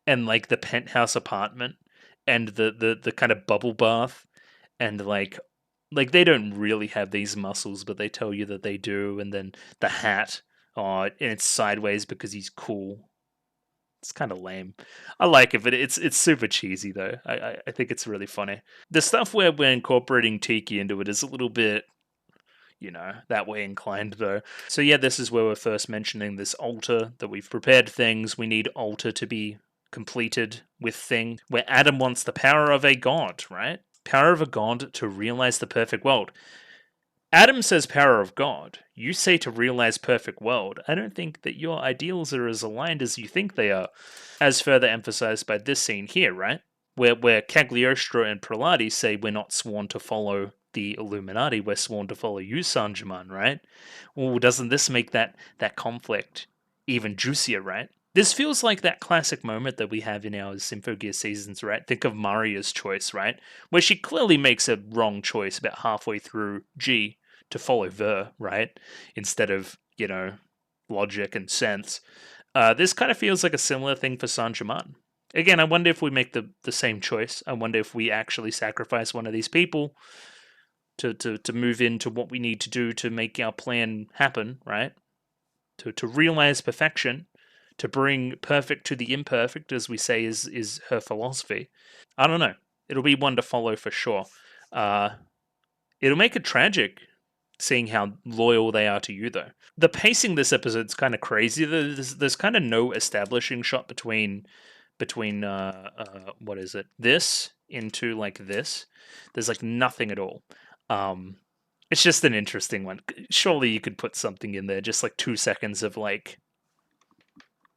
and like the penthouse apartment, and the kind of bubble bath, and like they don't really have these muscles, but they tell you that they do, and then the hat, and it's sideways because he's cool. It's kind of lame. I like it, but it's super cheesy though. I think it's really funny. The stuff where we're incorporating Tiki into it is a little bit, that way inclined though. So yeah, this is where we're first mentioning this altar, that we've prepared things. We need altar to be completed with thing, where Adam wants the power of a god, right? Power of a god to realize the perfect world. Adam says power of God. You say to realize perfect world. I don't think that your ideals are as aligned as you think they are, as further emphasized by this scene here, right? Where Cagliostro and Prelati say we're not sworn to follow the Illuminati, we're sworn to follow you, Sanjaman, right? Well, doesn't this make that conflict even juicier, right? This feels like that classic moment that we have in our Symphogear seasons, right? Think of Maria's choice, right? Where she clearly makes a wrong choice about halfway through G to follow Ver, right? Instead of, logic and sense. This kind of feels like a similar thing for Sanjaman. Again, I wonder if we make the same choice. I wonder if we actually sacrifice one of these people to move into what we need to do to make our plan happen, right? To realize perfection, to bring perfect to the imperfect, as we say is her philosophy. I don't know. It'll be one to follow for sure. It'll make it tragic seeing how loyal they are to you, though. The pacing this episode's kind of crazy. There's kind of no establishing shot between what is it? This into like this. There's like nothing at all. It's just an interesting one. Surely you could put something in there, just like 2 seconds of like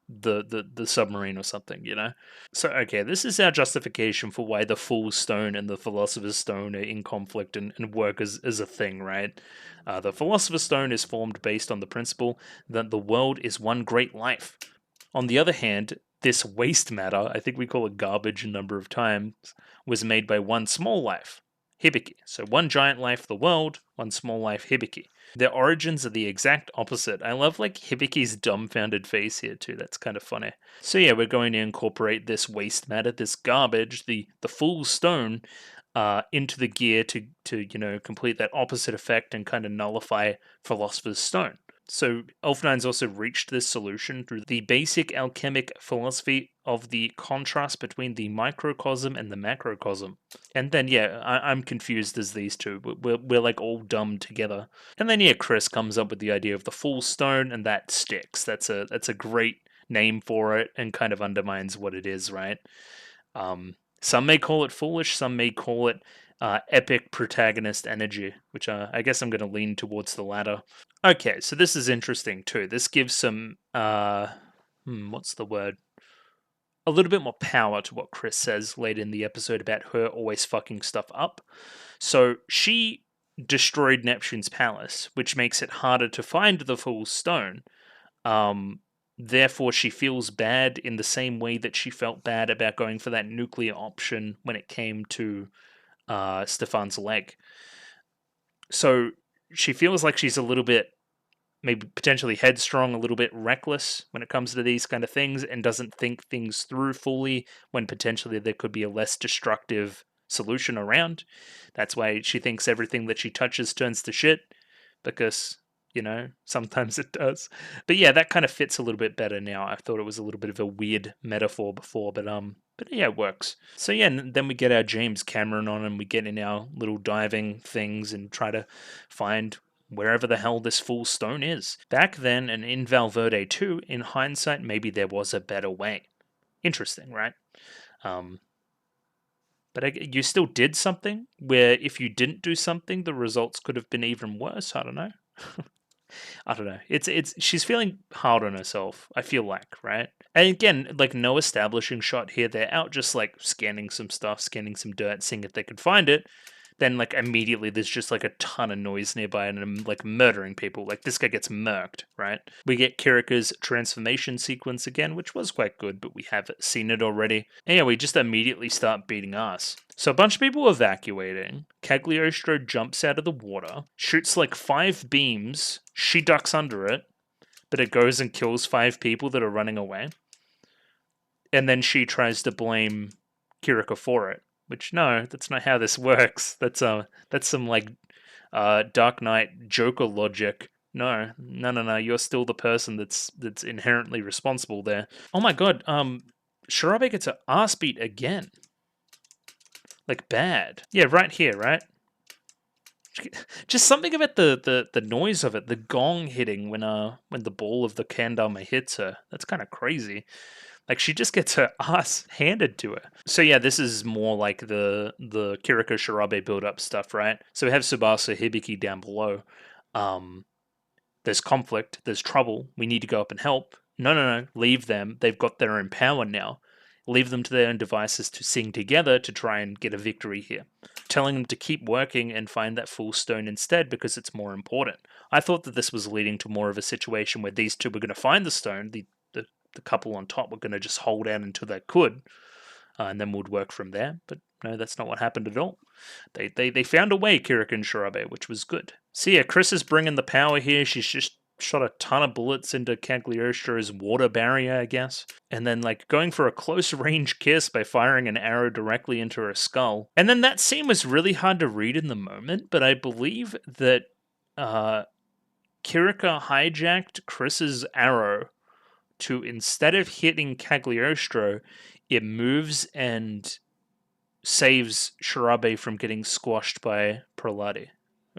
the submarine or something, you know? So, okay, this is our justification for why the Fool's Stone and the Philosopher's Stone are in conflict and work as a thing, right? The Philosopher's Stone is formed based on the principle that the world is one great life. On the other hand, this waste matter, I think we call it garbage a number of times, was made by one small life, Hibiki. So one giant life, the world, one small life, Hibiki. Their origins are the exact opposite. I love like Hibiki's dumbfounded face here too. That's kind of funny. So yeah, we're going to incorporate this waste matter, this garbage, the Fool's Stone, into the gear to complete that opposite effect and kind of nullify Philosopher's Stone. So Elf9's also reached this solution through the basic alchemic philosophy of the contrast between the microcosm and the macrocosm. And then, yeah, I'm confused as these two. We're like all dumb together. And then, yeah, Chris comes up with the idea of the Fool's Stone, and that sticks. That's a great name for it, and kind of undermines what it is, right? Some may call it foolish, some may call it epic protagonist energy, which I guess I'm going to lean towards the latter. Okay, so this is interesting too. This gives some, what's the word? A little bit more power to what Chris says later in the episode about her always fucking stuff up. So she destroyed Neptune's palace, which makes it harder to find the Fool's Stone. Therefore, she feels bad in the same way that she felt bad about going for that nuclear option when it came to Stefan's leg. So she feels like she's a little bit, maybe potentially headstrong, a little bit reckless when it comes to these kind of things, and doesn't think things through fully when potentially there could be a less destructive solution around. That's why she thinks everything that she touches turns to shit, because sometimes it does. But yeah, that kind of fits a little bit better now. I thought it was a little bit of a weird metaphor before, but yeah, it works. So yeah, and then we get our James Cameron on, and we get in our little diving things and try to find wherever the hell this Fool's Stone is. Back then, and in Valverde too, in hindsight, maybe there was a better way. Interesting, right? But you still did something where if you didn't do something, the results could have been even worse. I don't know. I don't know. It's she's feeling hard on herself, I feel like, right? And again, like no establishing shot here. They're out just like scanning some stuff, scanning some dirt, seeing if they could find it. Then like immediately there's just like a ton of noise nearby and I'm like murdering people. Like this guy gets murked, right? We get Kirika's transformation sequence again, which was quite good, but we have seen it already. And yeah, we just immediately start beating ass. So a bunch of people evacuating. Cagliostro jumps out of the water, shoots like 5 beams. She ducks under it, but it goes and kills 5 people that are running away. And then she tries to blame Kirika for it. Which no, that's not how this works. That's some like Dark Knight Joker logic. No. You're still the person that's inherently responsible there. Oh my god, Shirabe gets her ass beat again. Like bad. Yeah, right here, right? Just something about the noise of it, the gong hitting when the ball of the kendama hits her. That's kind of crazy. Like she just gets her ass handed to her. So yeah, this is more like the Kiriko Shirabe build-up stuff, right? So we have Tsubasa Hibiki down below. There's conflict, there's trouble, we need to go up and help. No, leave them. They've got their own power now. Leave them to their own devices to sing together to try and get a victory here. Telling them to keep working and find that Fool's Stone instead because it's more important. I thought that this was leading to more of a situation where these two were going to find the stone, the couple on top were going to just hold out until they could, and then would work from there. But no, that's not what happened at all. They found a way, Kirika and Shirabe, which was good. So yeah, Chris is bringing the power here. She's just shot a ton of bullets into Cagliostro's water barrier, I guess. And then like going for a close range kiss by firing an arrow directly into her skull. And then that scene was really hard to read in the moment, but I believe that Kirika hijacked Chris's arrow to, instead of hitting Cagliostro, it moves and saves Shirabe from getting squashed by Prolati.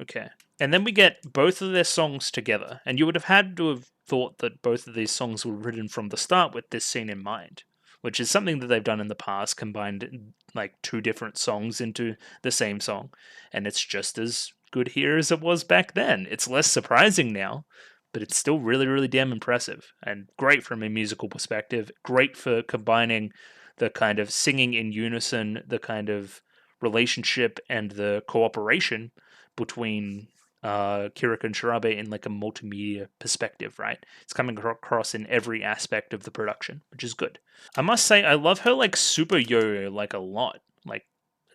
Okay. And then we get both of their songs together, and you would have had to have thought that both of these songs were written from the start with this scene in mind, which is something that they've done in the past, combined like 2 different songs into the same song, and it's just as good here as it was back then. It's less surprising now, but it's still really, really damn impressive and great from a musical perspective. Great for combining the kind of singing in unison, the kind of relationship and the cooperation between Kiriko and Shirabe in like a multimedia perspective, right? It's coming across in every aspect of the production, which is good. I must say, I love her like super yo-yo like a lot. Like,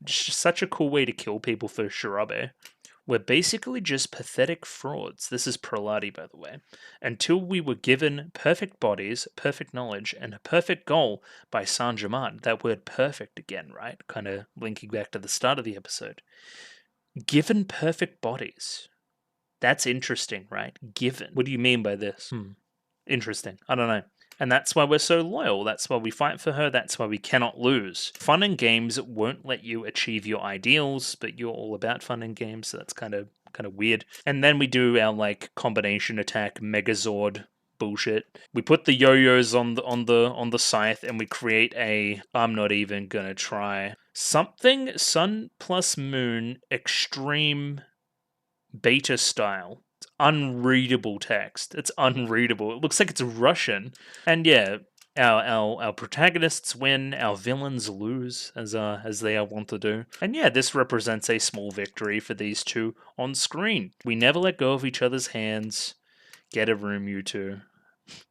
just such a cool way to kill people for Shirabe. We're basically just pathetic frauds. This is Prolati, by the way. Until we were given perfect bodies, perfect knowledge, and a perfect goal by Saint Germain. That word perfect again, right? Kind of linking back to the start of the episode. Given perfect bodies. That's interesting, right? Given. What do you mean by this? Interesting. I don't know. And that's why we're so loyal. That's why we fight for her. That's why we cannot lose. Fun and games won't let you achieve your ideals, but you're all about fun and games, so that's kind of weird. And then we do our like combination attack Megazord bullshit. We put the yo-yos on the scythe and we create a I'm not even gonna try something Sun plus Moon extreme beta style. It's unreadable text. It's unreadable. It looks like it's Russian. And yeah, our protagonists win, our villains lose, as they are wont to do. And yeah, this represents a small victory for these two on screen. We never let go of each other's hands. Get a room, you two.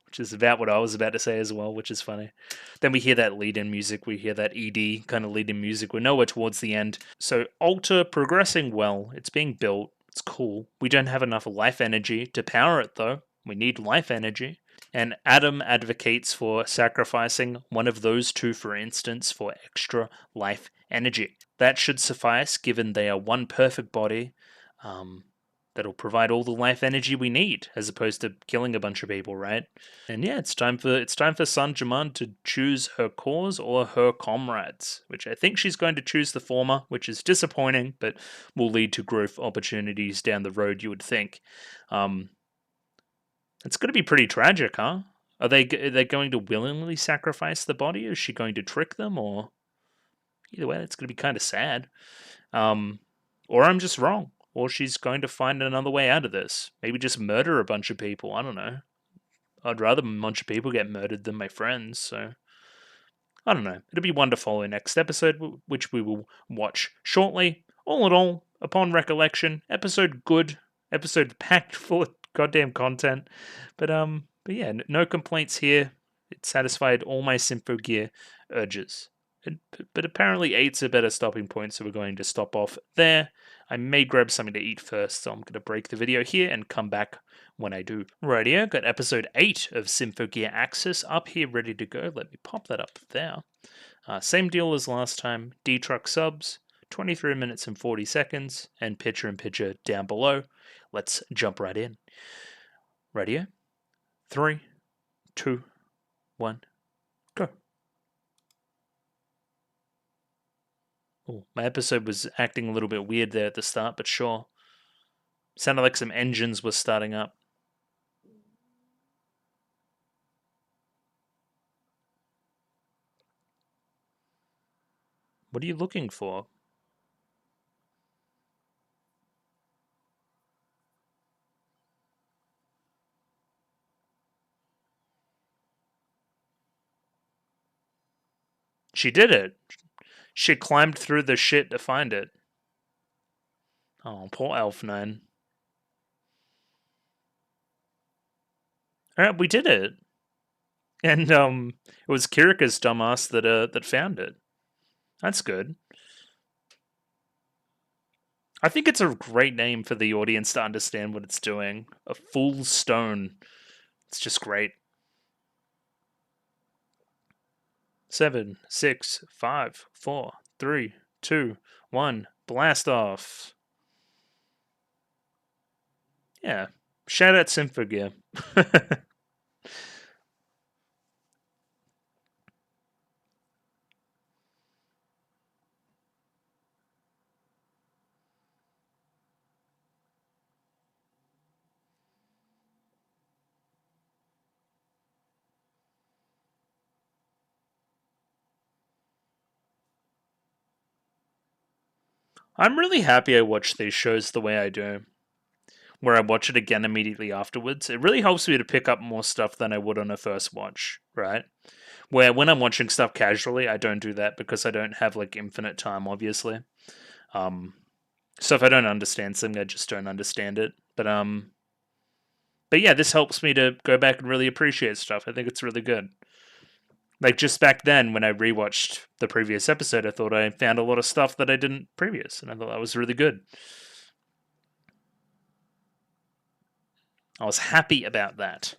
Which is about what I was about to say as well, which is funny. Then we hear that lead-in music, we hear that ED kind of lead-in music. We're nowhere towards the end. So Alter progressing well. It's being built. It's cool. We don't have enough life energy to power it though. We need life energy. And Adam advocates for sacrificing one of those two, for instance, for extra life energy. That should suffice, given they are one perfect body. That'll provide all the life energy we need, as opposed to killing a bunch of people, right? And yeah, it's time for Saint Germain to choose her cause or her comrades, which I think she's going to choose the former, which is disappointing, but will lead to growth opportunities down the road, you would think. It's going to be pretty tragic, huh? Are they going to willingly sacrifice the body? Is she going to trick them? Or either way, it's going to be kind of sad. Or I'm just wrong. Or she's going to find another way out of this. Maybe just murder a bunch of people. I don't know. I'd rather a bunch of people get murdered than my friends, so I don't know. It'll be wonderful in next episode, which we will watch shortly. All in all, upon recollection, episode good, episode packed full of goddamn content. But yeah, no complaints here. It satisfied all my Symphogear urges. But apparently 8's a better stopping point, so we're going to stop off there. I may grab something to eat first, so I'm going to break the video here and come back when I do. Rightio, got episode 8 of Symphogear AXZ up here ready to go. Let me pop that up there. Same deal as last time, D-Truck subs, 23 minutes and 40 seconds, and picture down below. Let's jump right in. Rightio, 3, 2, 1, go. Ooh, my episode was acting a little bit weird there at the start, but sure. Sounded like some engines were starting up. What are you looking for? She did it. She climbed through the shit to find it. Oh, poor Elf9. Alright, we did it. And it was Kirika's dumbass that found it. That's good. I think it's a great name for the audience to understand what it's doing. A full stone. It's just great. 7, 6, 5, 4, 3, 2, 1. Blast off. Yeah. Shout out Symphogear. I'm really happy I watch these shows the way I do. where I watch it again immediately afterwards, it really helps me to pick up more stuff than I would on a first watch, right? Where when I'm watching stuff casually, I don't do that because I don't have like infinite time, obviously. So if I don't understand something, I just don't understand it. But yeah, this helps me to go back and really appreciate stuff. I think it's really good. Like just back then when I rewatched the previous episode, I thought I found a lot of stuff that I didn't previous, and I thought that was really good. I was happy about that.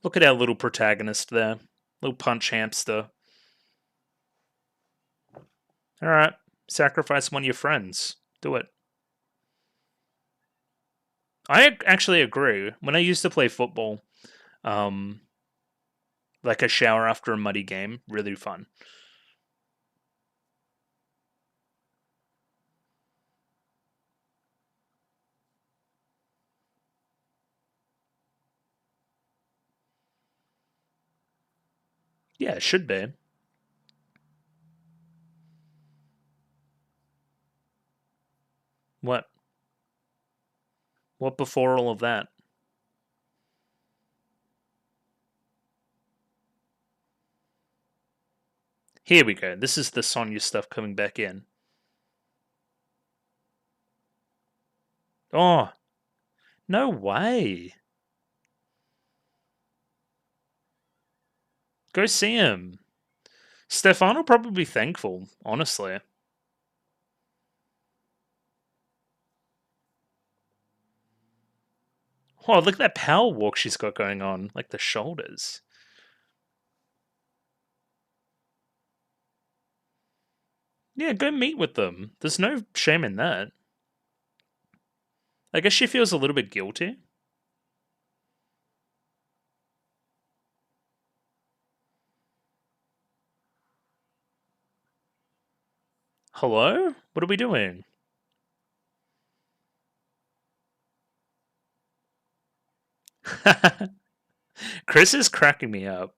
Look at our little protagonist there. Little punch hamster. Alright, sacrifice one of your friends. Do it. I actually agree. When I used to play football, um, like a shower after a muddy game, really fun. Yeah, it should be. What? What before all of that? Here we go. This is the Sonya stuff coming back in. Oh, no way. Go see him. Stefan will probably be thankful, honestly. Oh, look at that power walk she's got going on. Like the shoulders. Yeah, go meet with them. There's no shame in that. I guess she feels a little bit guilty. Hello? What are we doing? Chris is cracking me up.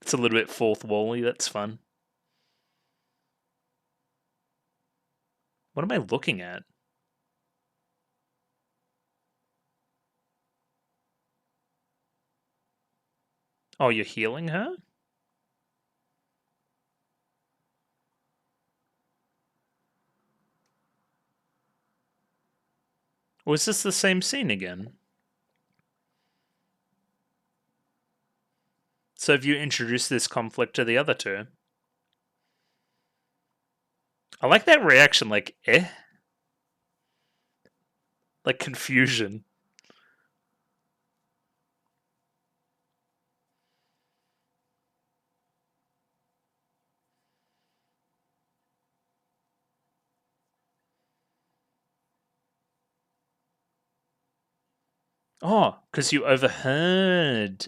It's a little bit fourth wally. That's fun. What am I looking at? Oh, you're healing her? Or is this the same scene again? So have you introduced this conflict to the other two? I like that reaction, like, eh? Like confusion. Oh, because you overheard.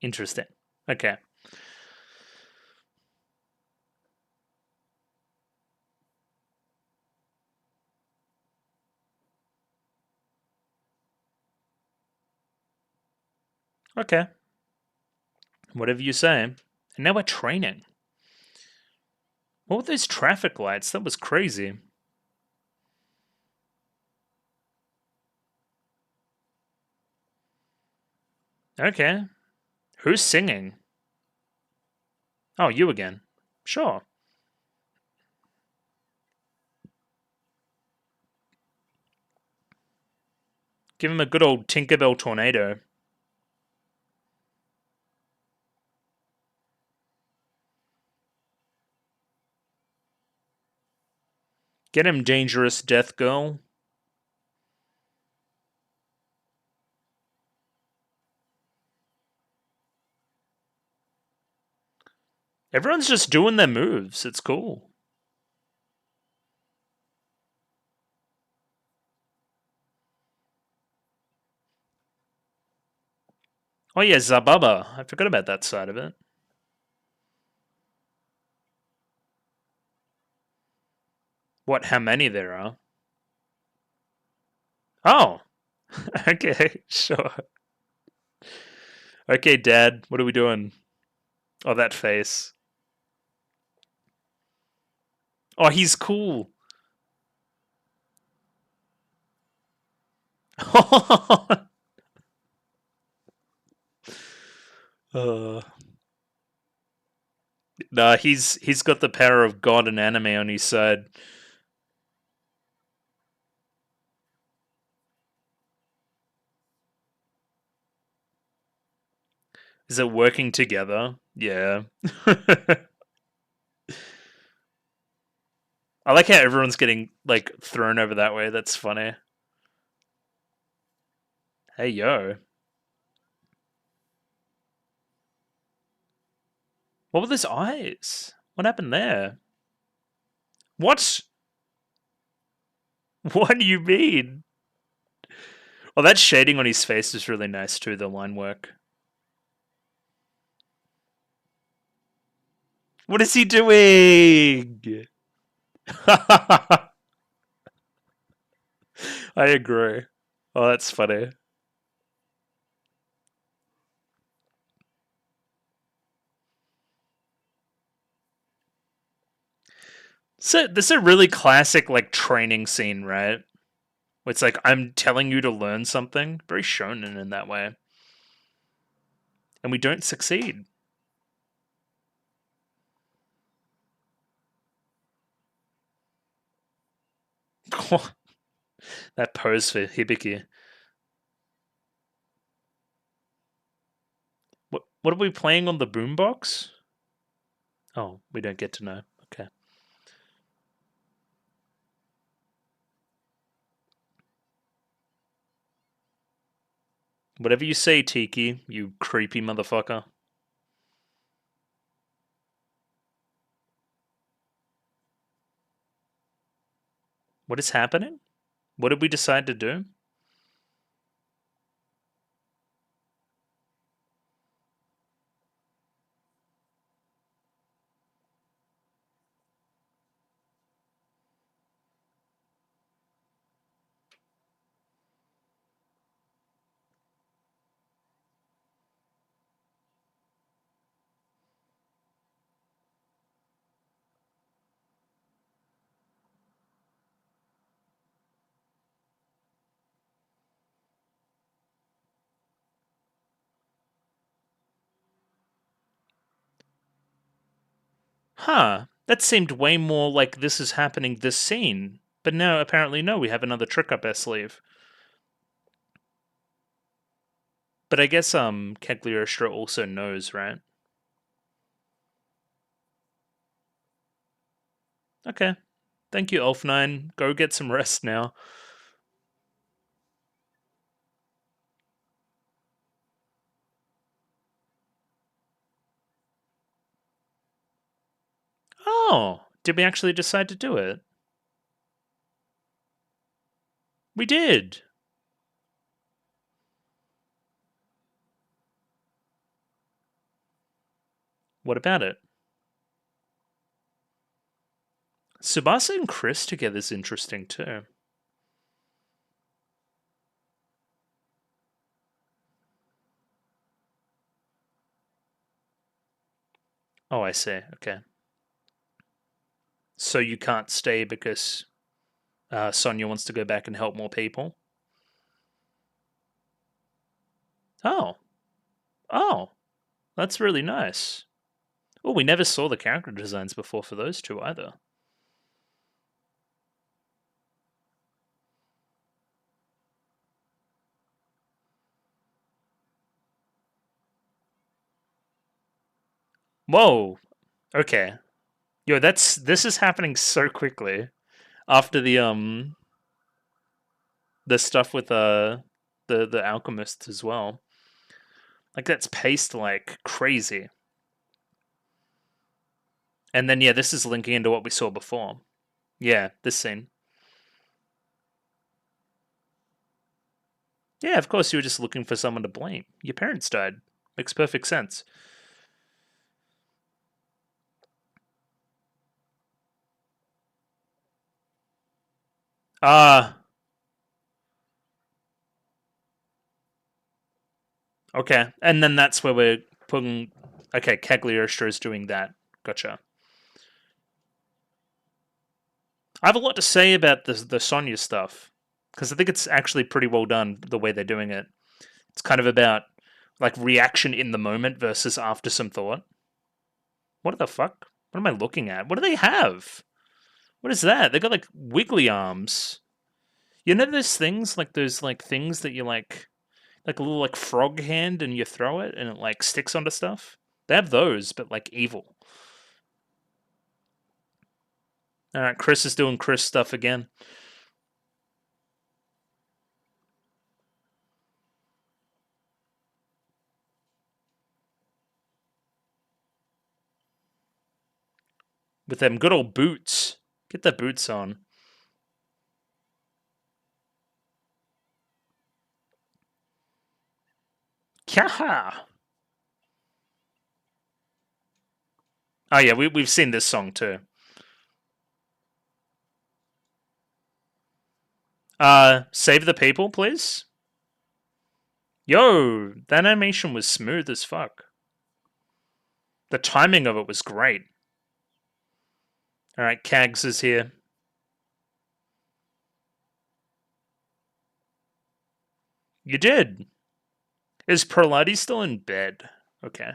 Interesting. Okay. Okay. Whatever you say. And now we're training. What were those traffic lights? That was crazy. Okay. Who's singing? Oh, you again. Sure. Give him a good old Tinkerbell tornado. Get him, dangerous death girl. Everyone's just doing their moves. It's cool. Oh yeah, Zababa. I forgot about that side of it. What? How many there are? Oh, okay, sure. Okay, Dad, what are we doing? Oh, that face. Oh, he's cool. uh, nah, he's got the power of God and anime on his side. Is it working together? Yeah. I like how everyone's getting like thrown over that way. That's funny. Hey yo. What were those eyes? What happened there? What? What do you mean? Oh, that shading on his face is really nice too, the line work. What is he doing? I agree. Oh, that's funny. So this is a really classic like training scene, right? It's like I'm telling you to learn something. Very shonen in that way. And we don't succeed. That pose for Hibiki. What are we playing on the boombox? Oh, we don't get to know. Okay. Whatever you say, Tiki, you creepy motherfucker. What is happening? What did we decide to do? Huh. That seemed way more like this is happening this scene. But now, apparently, no, we have another trick up our sleeve. But I guess Cagliostro also knows, right? Okay. Thank you, Elf9. Go get some rest now. Oh, did we actually decide to do it? We did. What about it? Tsubasa and Chris together is interesting too. Oh, I see. Okay. So you can't stay because Sonia wants to go back and help more people? Oh. Oh. That's really nice. Oh, we never saw the character designs before for those two either. Whoa. Okay. Yo, this is happening so quickly after the stuff with the alchemists as well. Like that's paced like crazy. And then yeah, this is linking into what we saw before. Yeah, this scene. Yeah, of course you were just looking for someone to blame. Your parents died. Makes perfect sense. Okay. And then that's where we're putting... Okay, Cagliostro is doing that. Gotcha. I have a lot to say about the Sonya stuff, because I think it's actually pretty well done, the way they're doing it. It's kind of about, like, reaction in the moment versus after some thought. What the fuck? What am I looking at? What do they have? What is that? They got, like, wiggly arms. You know those things? Like, those, like, things that you, like a little, like, frog hand, and you throw it, and it, like, sticks onto stuff? They have those, but, like, evil. Alright, Chris is doing Chris stuff again. With them good old boots. Get the boots on. Kyaha! Oh yeah, we've seen this song too. Save the people, please. Yo, that animation was smooth as fuck. The timing of it was great. Alright, Kags is here. You did. Is Perlati still in bed? Okay.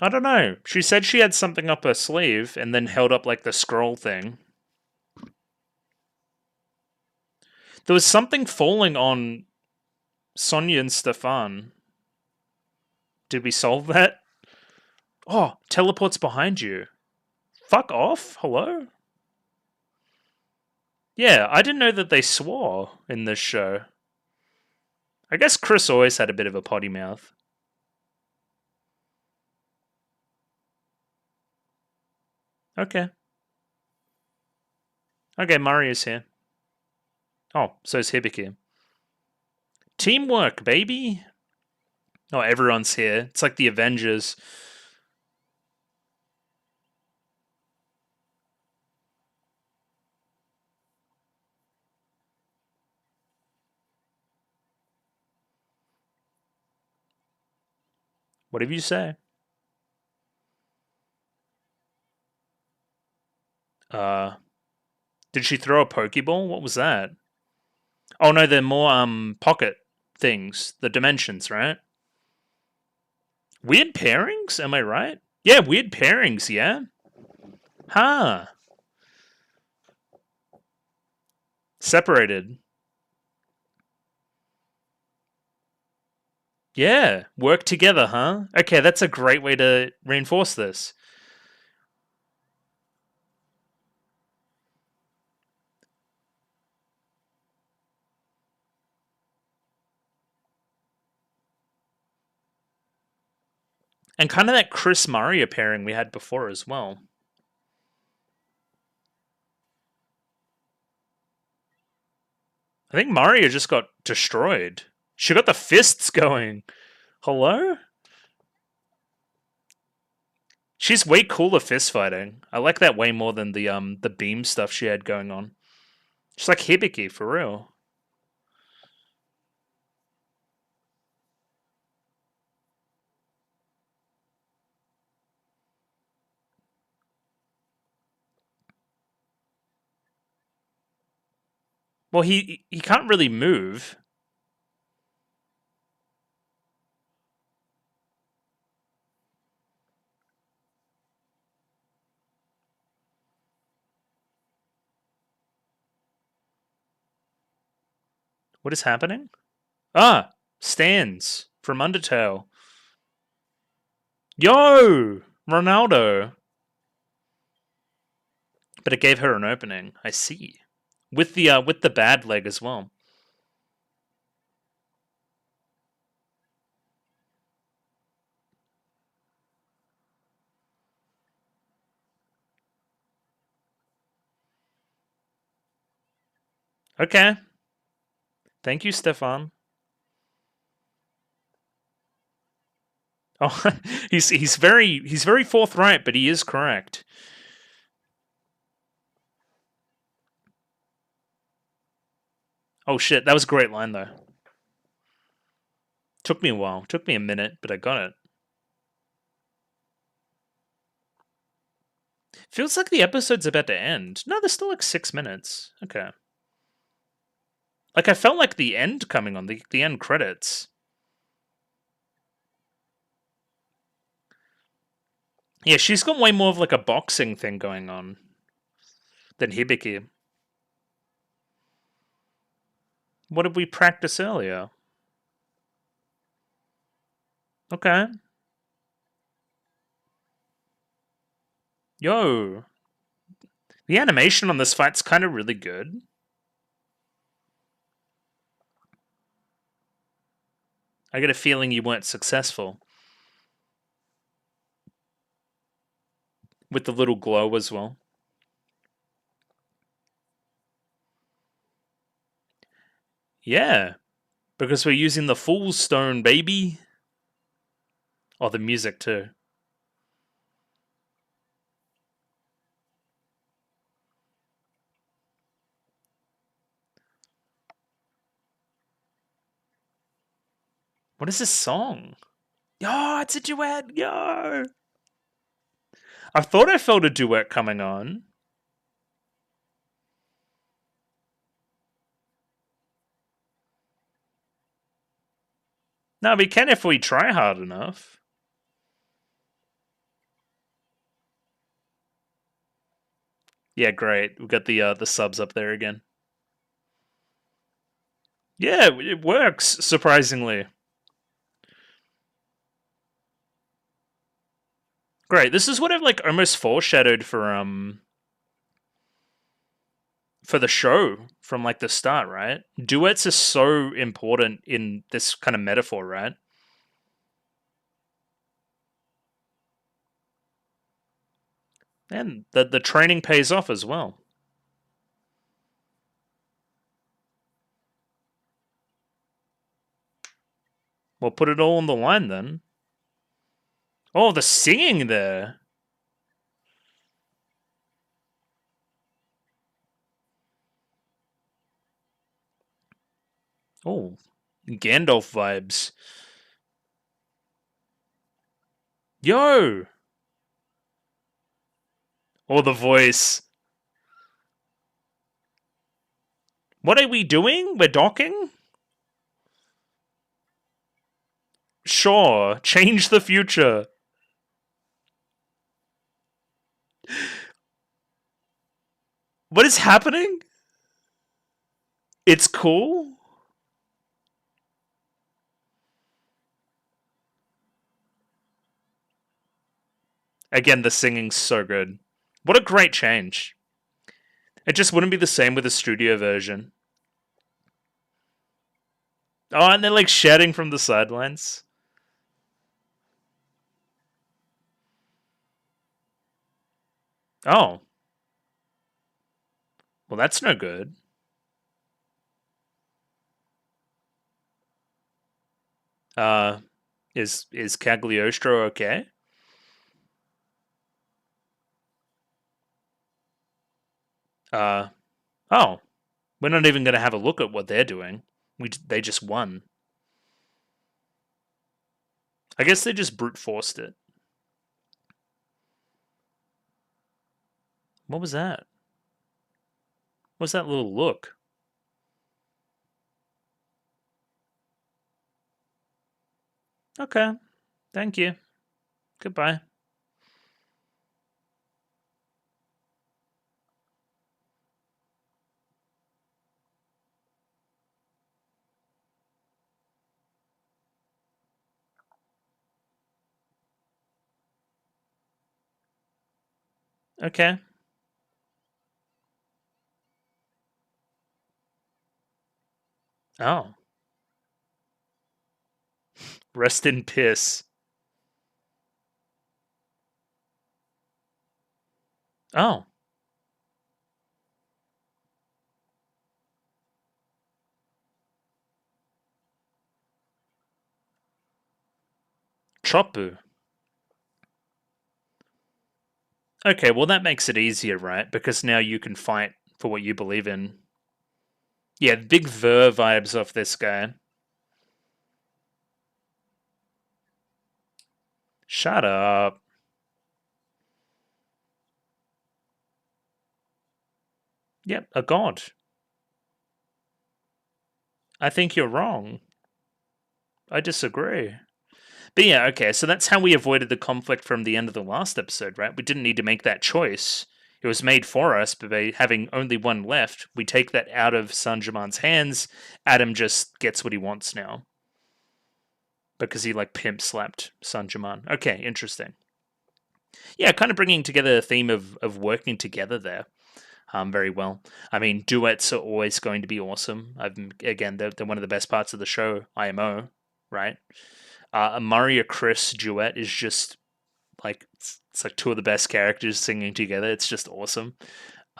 I don't know. She said she had something up her sleeve and then held up like the scroll thing. There was something falling on Sonya and Stefan. Did we solve that? Oh, teleports behind you. Fuck off? Hello? Yeah, I didn't know that they swore in this show. I guess Chris always had a bit of a potty mouth. Okay. Okay, Mario's here. Oh, so's Hibiki. Teamwork, baby! Oh, everyone's here. It's like the Avengers. Whatever you say. Did she throw a Pokeball? What was that? Oh no, they're more pocket things. The dimensions, right? Weird pairings? Am I right? Yeah, weird pairings, yeah? Huh. Separated. Yeah, work together, huh? Okay, that's a great way to reinforce this. And kind of that Chris Maria pairing we had before as well. I think Maria just got destroyed. She got the fists going. Hello? She's way cooler fist fighting. I like that way more than the beam stuff she had going on. She's like Hibiki for real. Well, he can't really move. What is happening? Ah, stands from Undertale. Yo, Ronaldo. But it gave her an opening. I see. With the bad leg as well. Okay. Thank you, Stefan. Oh, he's very forthright, but he is correct. Oh shit, that was a great line though. Took me a while. Took me a minute, but I got it. Feels like the episode's about to end. No, there's still like 6 minutes. Okay. Like I felt like the end coming on, the end credits. Yeah, she's got way more of like a boxing thing going on than Hibiki. What did we practice earlier? Okay. Yo. The animation on this fight's kind of really good. I get a feeling you weren't successful. With the little glow as well. Yeah. Because we're using the full stone, baby. Oh, the music too. What is this song? Yo, it's a duet. Yo. I thought I felt a duet coming on. No, we can if we try hard enough. Yeah, great. We've got the subs up there again. Yeah, it works, surprisingly. Great. This is what I've like almost foreshadowed for the show from like the start, right? Duets are so important in this kind of metaphor, right? And the training pays off as well. We'll put it all on the line then. Oh, the singing there. Oh, Gandalf vibes. Yo! Oh, the voice. What are we doing? We're docking? Sure. Change the future. What is happening? It's cool? Again, the singing's so good. What a great change. It just wouldn't be the same with a studio version. Oh, and they're like shouting from the sidelines. Oh. Well, that's no good. Uh, is Cagliostro okay? Uh, oh. We're not even going to have a look at what they're doing. They just won. I guess they just brute forced it. What was that? What's that little look? Okay. Thank you. Goodbye. Okay. Oh. Rest in piss. Oh. Chopu. Okay, well that makes it easier, right? Because now you can fight for what you believe in. Yeah, big Ver vibes off this guy. Shut up. Yep, a god. I think you're wrong. I disagree. But yeah, okay, so that's how we avoided the conflict from the end of the last episode, right? We didn't need to make that choice. It was made for us, but by having only one left, we take that out of Sanjaman's hands. Adam just gets what he wants now. Because he, like, pimp slapped Sanjaman. Okay, interesting. Yeah, kind of bringing together a theme of working together there. Very well. I mean, duets are always going to be awesome. Again, they're one of the best parts of the show, IMO, right? A Maria Chris duet is just like it's like two of the best characters singing together. It's just awesome.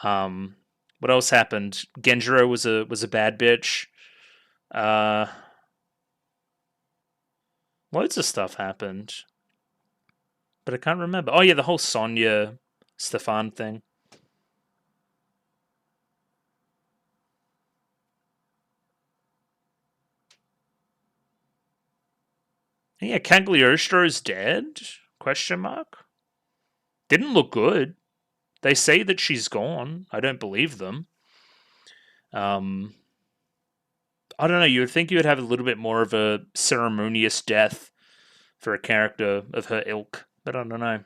What else happened? Genjiro was a bad bitch. Uh, Loads of stuff happened, but I can't remember. Oh yeah, the whole Sonya Stefan thing. Yeah, Cagliostro's dead? Question mark. Didn't look good. They say that she's gone. I don't believe them. I don't know. You would think you would have a little bit more of a ceremonious death for a character of her ilk, but I don't know.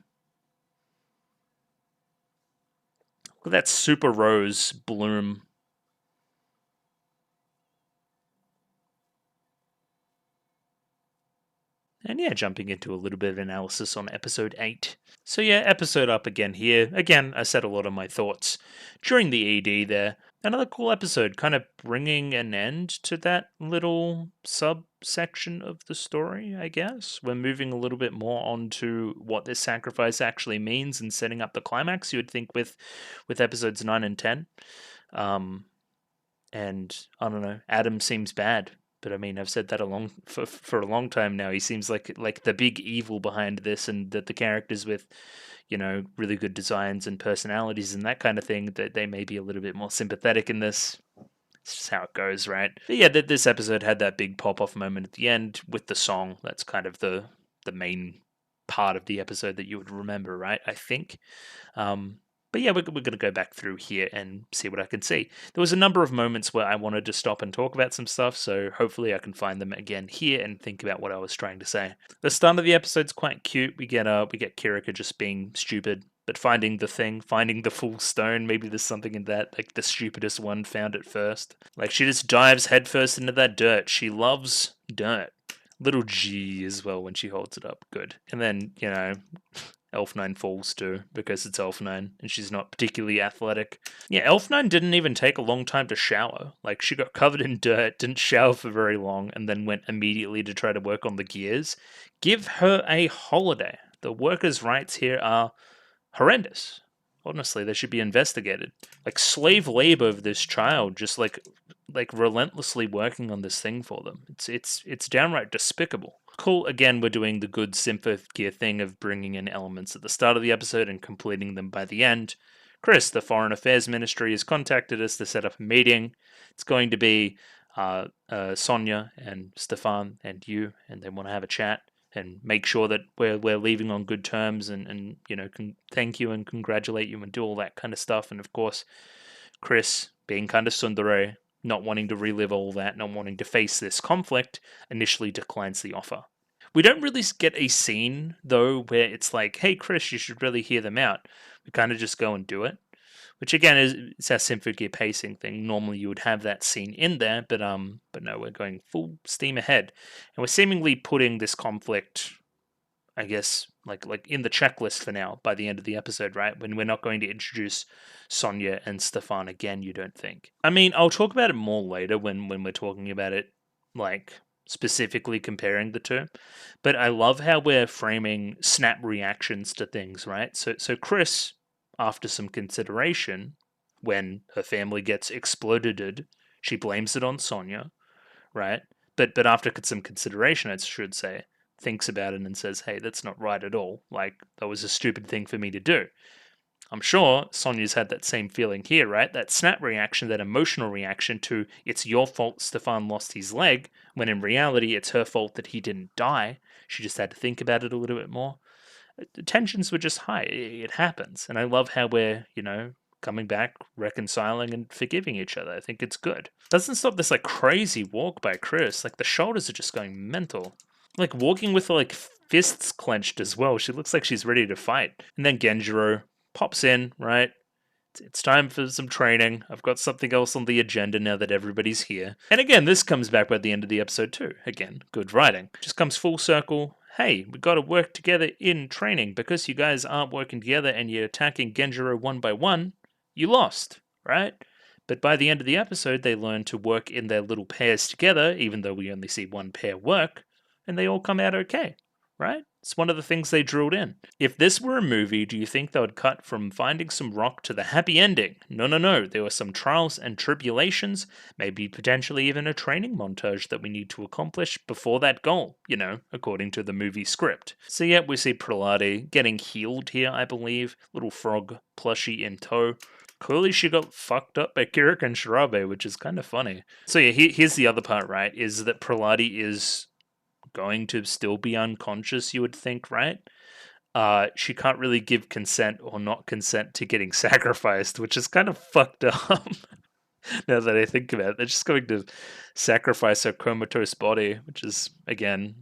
Look at that super rose bloom. And yeah, jumping into a little bit of analysis on episode 8. So yeah, episode up again here. Again, I said a lot of my thoughts during the ED there. Another cool episode, kind of bringing an end to that little subsection of the story, I guess. We're moving a little bit more on to what this sacrifice actually means and setting up the climax, you would think, with episodes 9 and 10. And I don't know, Adam seems bad. But I mean, I've said that for a long time now. He seems like the big evil behind this, and that the characters with, really good designs and personalities and that kind of thing, that they may be a little bit more sympathetic in this. It's just how it goes, right? But yeah, this episode had that big pop off moment at the end with the song. That's kind of the main part of the episode that you would remember, right? I think. But yeah, we're going to go back through here and see what I can see. There was a number of moments where I wanted to stop and talk about some stuff, so hopefully I can find them again here and think about what I was trying to say. The start of the episode's quite cute. We get Kirika just being stupid, but finding the full stone. Maybe there's something in that, like the stupidest one found it first. Like she just dives headfirst into that dirt. She loves dirt. Little G as well when she holds it up. Good. And then, Elf9 falls too, because it's Elf9 and she's not particularly athletic. Yeah, Elf9 didn't even take a long time to shower. Like, she got covered in dirt, didn't shower for very long, and then went immediately to try to work on the gears. Give her a holiday. The workers' rights here are horrendous. Honestly, they should be investigated. Like, slave labor of this child, just like relentlessly working on this thing for them. It's downright despicable. Cool, again, we're doing the good Symphogear thing of bringing in elements at the start of the episode and completing them by the end. Chris, the Foreign Affairs Ministry, has contacted us to set up a meeting. It's going to be Sonya and Stefan and you, and they want to have a chat and make sure that we're leaving on good terms and thank you and congratulate you and do all that kind of stuff. And of course, Chris, being kind of tsundere, not wanting to relive all that, not wanting to face this conflict, initially declines the offer. We don't really get a scene, though, where it's like, hey, Chris, you should really hear them out. We kind of just go and do it. Which, again, is our Symphogear pacing thing. Normally you would have that scene in there, but no, we're going full steam ahead. And we're seemingly putting this conflict, I guess, like in the checklist for now by the end of the episode, right? When we're not going to introduce Sonya and Stefan again, you don't think? I mean, I'll talk about it more later when we're talking about it, like specifically comparing the two. But I love how we're framing snap reactions to things, right? So Chris, after some consideration, when her family gets exploded, she blames it on Sonya, right? But after some consideration, I should say, thinks about it and says, hey, that's not right at all. Like, that was a stupid thing for me to do. I'm sure Sonya's had that same feeling here, right? That snap reaction, that emotional reaction to it's your fault Stefan lost his leg, when in reality it's her fault that he didn't die. She just had to think about it a little bit more. The tensions were just high. It happens. And I love how we're, coming back, reconciling and forgiving each other. I think it's good. Doesn't stop this like crazy walk by Chris. Like the shoulders are just going mental. Like walking with like fists clenched as well. She looks like she's ready to fight. And then Genjiro pops in, right? It's time for some training. I've got something else on the agenda now that everybody's here. And again, this comes back by the end of the episode too. Again, good writing. Just comes full circle. Hey, we got to work together in training. Because you guys aren't working together and you're attacking Genjiro one by one, you lost, right? But by the end of the episode, they learn to work in their little pairs together, even though we only see one pair work, and they all come out okay, right? It's one of the things they drilled in. If this were a movie, do you think they would cut from finding some rock to the happy ending? No. There were some trials and tribulations, maybe potentially even a training montage that we need to accomplish before that goal, according to the movie script. So yeah, we see Praladi getting healed here, I believe. Little frog plushie in tow. Clearly she got fucked up by Kirik and Shirabe, which is kind of funny. So yeah, here's the other part, right, is that Praladi is going to still be unconscious, you would think, right? She can't really give consent or not consent to getting sacrificed, which is kind of fucked up. Now that I think about it, they're just going to sacrifice her comatose body, which is, again,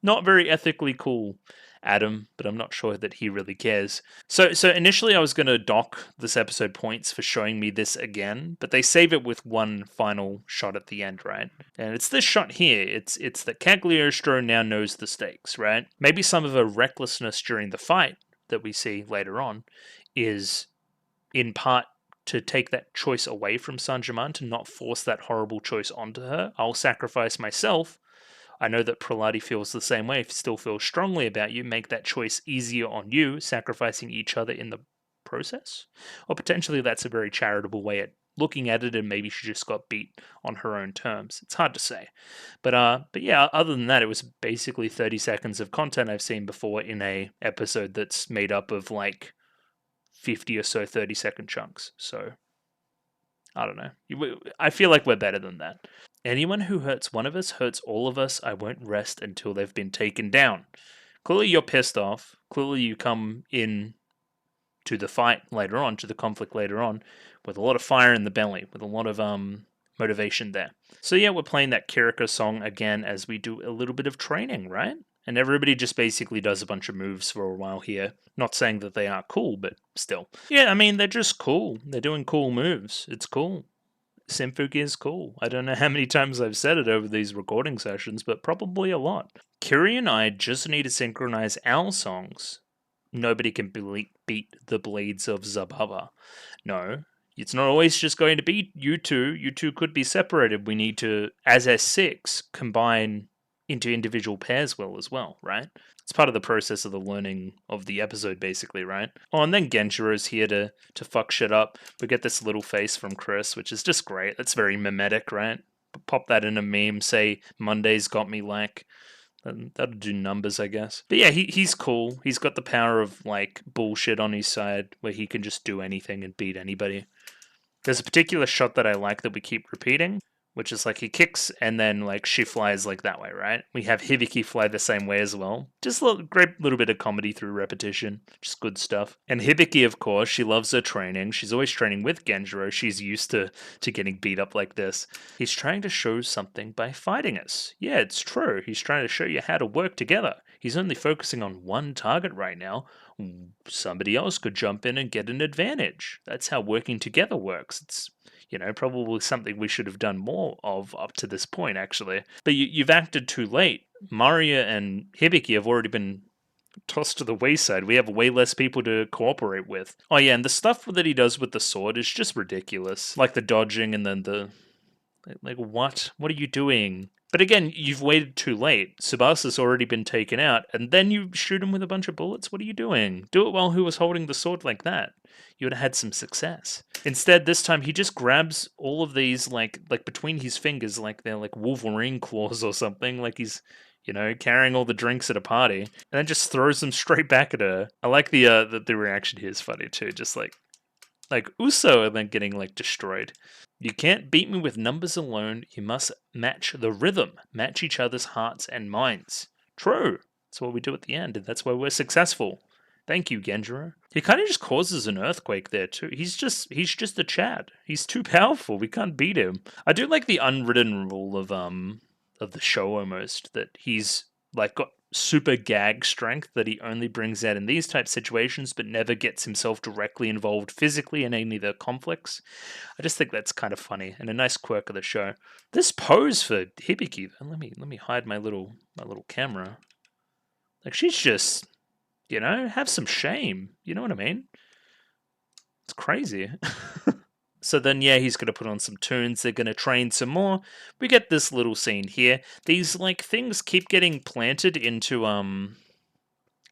not very ethically cool. Adam, but I'm not sure that he really cares. So initially I was going to dock this episode points for showing me this again, but they save it with one final shot at the end, right? And it's this shot here. It's that Cagliostro now knows the stakes, right? Maybe some of her recklessness during the fight that we see later on is in part to take that choice away from Sanjaman, to not force that horrible choice onto her. I'll sacrifice myself. I know that Praladi feels the same way, still feels strongly about you, make that choice easier on you, sacrificing each other in the process. Or potentially that's a very charitable way at looking at it, and maybe she just got beat on her own terms. It's hard to say. But yeah, other than that, it was basically 30 seconds of content I've seen before in a episode that's made up of like 50 or so 30-second chunks. So I don't know. I feel like we're better than that. Anyone who hurts one of us hurts all of us. I won't rest until they've been taken down. Clearly you're pissed off. Clearly you come in to the fight later on, to the conflict later on, with a lot of fire in the belly, with a lot of motivation there. So yeah, we're playing that Kirika song again as we do a little bit of training, right? And everybody just basically does a bunch of moves for a while here. Not saying that they aren't cool, but still. Yeah, I mean, they're just cool. They're doing cool moves. It's cool. Symphogear is cool. I don't know how many times I've said it over these recording sessions, but probably a lot. Kiri and I just need to synchronize our songs. Nobody can beat the bleeds of Zababa. No, it's not always just going to be you two. You two could be separated. We need to, as S6, combine into individual pairs as well, right? It's part of the process of the learning of the episode, basically, right? Oh, and then Genjiro's here to fuck shit up. We get this little face from Chris, which is just great. That's very mimetic, right? Pop that in a meme, say, Monday's got me like. That'll do numbers, I guess. But yeah, he's cool. He's got the power of, like, bullshit on his side, where he can just do anything and beat anybody. There's a particular shot that I like that we keep repeating, which is like he kicks and then like she flies like that way, right? We have Hibiki fly the same way as well. Just a great little bit of comedy through repetition. Just good stuff. And Hibiki, of course, she loves her training. She's always training with Genjiro. She's used to getting beat up like this. He's trying to show something by fighting us. Yeah, it's true. He's trying to show you how to work together. He's only focusing on one target right now. Somebody else could jump in and get an advantage. That's how working together works. It's probably something we should have done more of up to this point, actually. But you've acted too late. Maria and Hibiki have already been tossed to the wayside. We have way less people to cooperate with. Oh yeah, and the stuff that he does with the sword is just ridiculous. Like the dodging and then the... Like, what? What are you doing? But again, you've waited too late. Tsubasa's already been taken out, and then you shoot him with a bunch of bullets? What are you doing? Do it while he was holding the sword like that. You would have had some success. Instead, this time, he just grabs all of these, like between his fingers, like they're like Wolverine claws or something. Like he's you know, carrying all the drinks at a party, and then just throws them straight back at her. I like the reaction here is funny too, just like Uso and then getting like destroyed. You can't beat me with numbers alone. You must match the rhythm, match each other's hearts and minds. True. That's what we do at the end, and that's why we're successful. Thank you, Genjiro. He kind of just causes an earthquake there too. He's just a Chad. He's too powerful. We can't beat him. I do like the unwritten rule of the show almost, that he's like got super gag strength that he only brings out in these type situations, but never gets himself directly involved physically in any of the conflicts. I just think that's kind of funny and a nice quirk of the show. This pose for Hibiki, let me hide my little camera. Like, she's just, you know, have some shame. You know what I mean? It's crazy. So then, yeah, he's going to put on some tunes. They're going to train some more. We get this little scene here. These, like, things keep getting planted into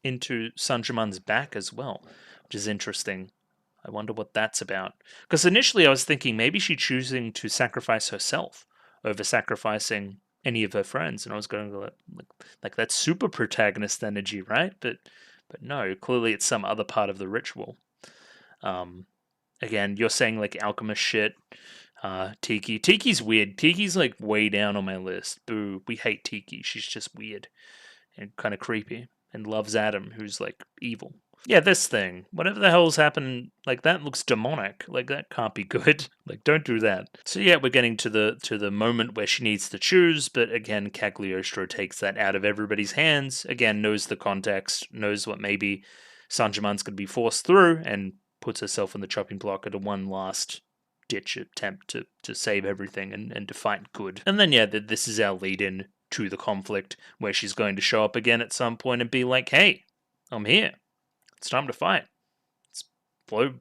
Sanjuman's back as well, which is interesting. I wonder what that's about. Because initially I was thinking maybe she's choosing to sacrifice herself over sacrificing any of her friends. And I was going to like that's super protagonist energy, right? But no, clearly it's some other part of the ritual. Again, you're saying like alchemist shit. Tiki. Tiki's weird. Tiki's like way down on my list. Boo. We hate Tiki. She's just weird and kind of creepy and loves Adam, who's like evil. Yeah, this thing. Whatever the hell's happened, like that looks demonic. Like that can't be good. Like don't do that. So yeah, we're getting to the moment where she needs to choose, but again, Cagliostro takes that out of everybody's hands. Again, knows the context, knows what maybe Sanjuman's going to be forced through, and puts herself on the chopping block at a one last ditch attempt to save everything and to fight good. And then yeah, this is our lead in to the conflict where she's going to show up again at some point and be like, hey, I'm here. It's time to fight. Let's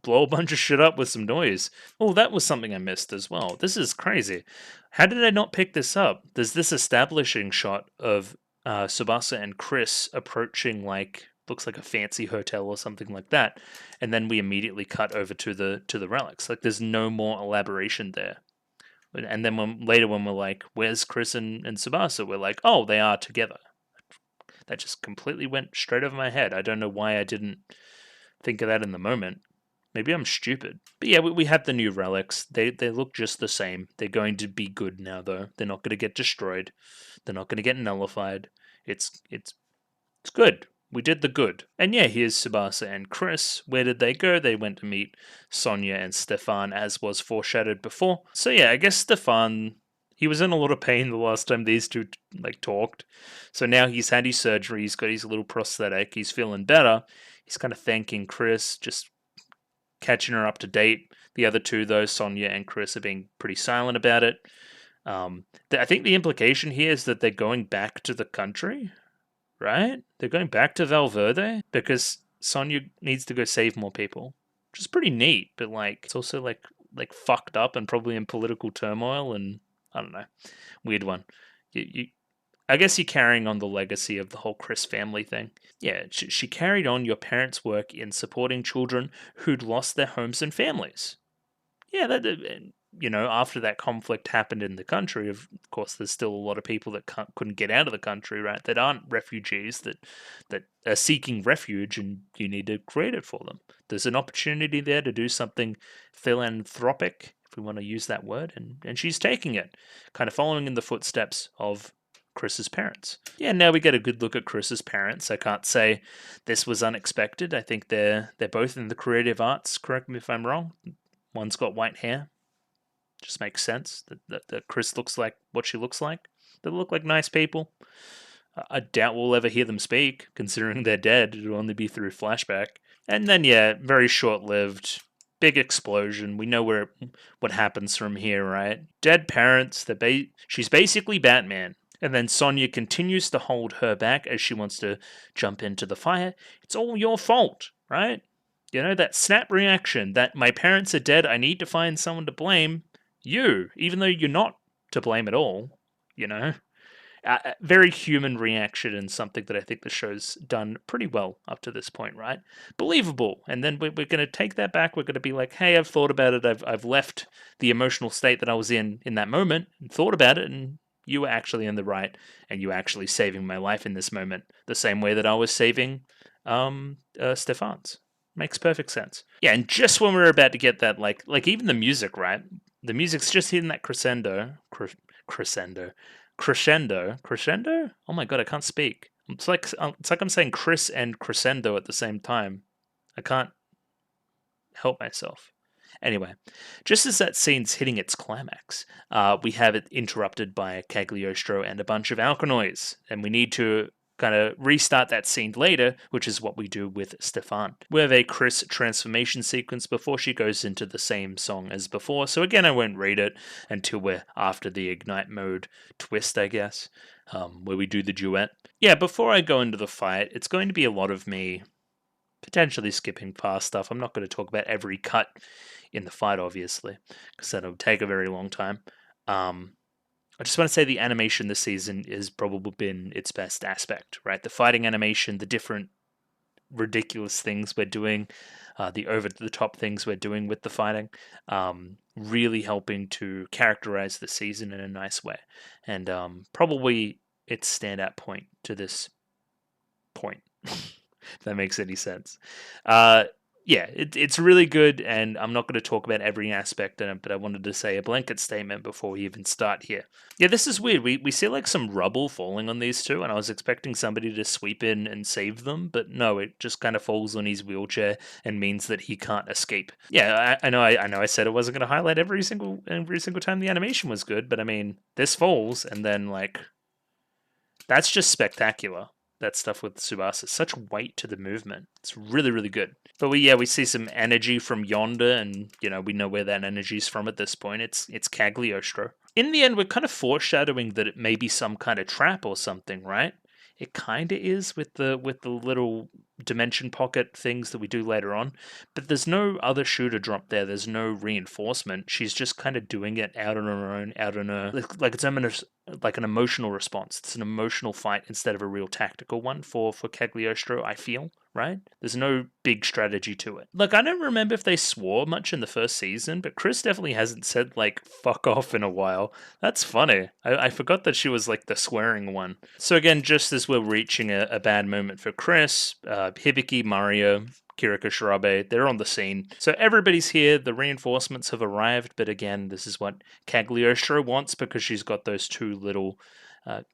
blow a bunch of shit up with some noise. Oh, that was something I missed as well. This is crazy. How did I not pick this up? There's this establishing shot of Tsubasa and Chris approaching looks like a fancy hotel or something like that, and then we immediately cut over to the relics. Like there's no more elaboration there. And then when we're like, where's Chris and Tsubasa? We're like, oh, they are together. That just completely went straight over my head. I don't know why I didn't think of that in the moment. Maybe I'm stupid. But yeah, we have the new relics. They look just the same. They're going to be good now, though. They're not going to get destroyed. They're not going to get nullified. It's good. We did the good. And yeah, here's Tsubasa and Chris. Where did they go? They went to meet Sonia and Stefan, as was foreshadowed before. So yeah, I guess Stefan, he was in a lot of pain the last time these two talked. So now he's had his surgery. He's got his little prosthetic. He's feeling better. He's kind of thanking Chris, just catching her up to date. The other two, though, Sonia and Chris, are being pretty silent about it. I think the implication here is that they're going back to the country. Right? They're going back to Valverde because Sonya needs to go save more people, which is pretty neat, but it's also like fucked up and probably in political turmoil, and I don't know, weird one. I guess you're carrying on the legacy of the whole Chris family thing. Yeah, she carried on your parents' work in supporting children who'd lost their homes and families. Yeah, after that conflict happened in the country, of course, there's still a lot of people that couldn't get out of the country, right? That aren't refugees, that are seeking refuge, and you need to create it for them. There's an opportunity there to do something philanthropic, if we want to use that word, and she's taking it, kind of following in the footsteps of Chris's parents. Yeah, now we get a good look at Chris's parents. I can't say this was unexpected. I think they're both in the creative arts. Correct me if I'm wrong. One's got white hair. Just makes sense that Chris looks like what she looks like. They look like nice people. I doubt we'll ever hear them speak, considering they're dead. It'll only be through flashback. And then, yeah, very short-lived, big explosion. We know what happens from here, right? Dead parents. She's basically Batman. And then Sonya continues to hold her back as she wants to jump into the fire. It's all your fault, right? You know, that snap reaction, that my parents are dead, I need to find someone to blame. You, even though you're not to blame at all, very human reaction, and something that I think the show's done pretty well up to this point, right? Believable. And then we're going to take that back. We're going to be like, hey, I've thought about it. I've left the emotional state that I was in that moment and thought about it, and you were actually in the right, and you were actually saving my life in this moment, the same way that I was saving Stefan's. Makes perfect sense. Yeah, and just when we were about to get that, like even the music, right? The music's just hitting that crescendo. Oh my god, I can't speak. It's like I'm saying Chris and crescendo at the same time. I can't help myself. Anyway, just as that scene's hitting its climax, we have it interrupted by Cagliostro and a bunch of Alkanoids, and we need to kind of restart that scene later, which is what we do with Stefan. We have a Chris transformation sequence before she goes into the same song as before, so again, I won't read it until we're after the Ignite mode twist, I guess, where we do the duet. Yeah, before I go into the fight, it's going to be a lot of me potentially skipping past stuff. I'm not going to talk about every cut in the fight, obviously, because that'll take a very long time. I just want to say the animation this season has probably been its best aspect, right? The fighting animation, the different ridiculous things we're doing, the over-the-top things we're doing with the fighting, really helping to characterize the season in a nice way. And probably its standout point to this point. If that makes any sense. Yeah, it's really good, and I'm not going to talk about every aspect in it, but I wanted to say a blanket statement before we even start here. Yeah, this is weird. We see like some rubble falling on these two, and I was expecting somebody to sweep in and save them, but no, it just kind of falls on his wheelchair and means that he can't escape. Yeah, I know I said I wasn't going to highlight every single time the animation was good, but I mean, this falls, and then like that's just spectacular. That stuff with Tsubasa, such weight to the movement. It's really, really good. But we see some energy from yonder, and we know where that energy is from at this point. It's Cagliostro. In the end, we're kind of foreshadowing that it may be some kind of trap or something, right? It kind of is with the little dimension pocket things that we do later on, but there's no other shooter drop there. There's no reinforcement. She's just kind of doing it out on her own, out on her like it's like an emotional response. It's an emotional fight instead of a real tactical one for Cagliostro, I feel, right? There's no big strategy to it. Look, I don't remember if they swore much in the first season, but Chris definitely hasn't said, like, fuck off in a while. That's funny. I forgot that she was, like, the swearing one. So again, just as we're reaching a bad moment for Chris, Hibiki, Mario, Kirika, Shirabe, they're on the scene. So everybody's here, the reinforcements have arrived, but again, this is what Cagliostro wants because she's got those two little...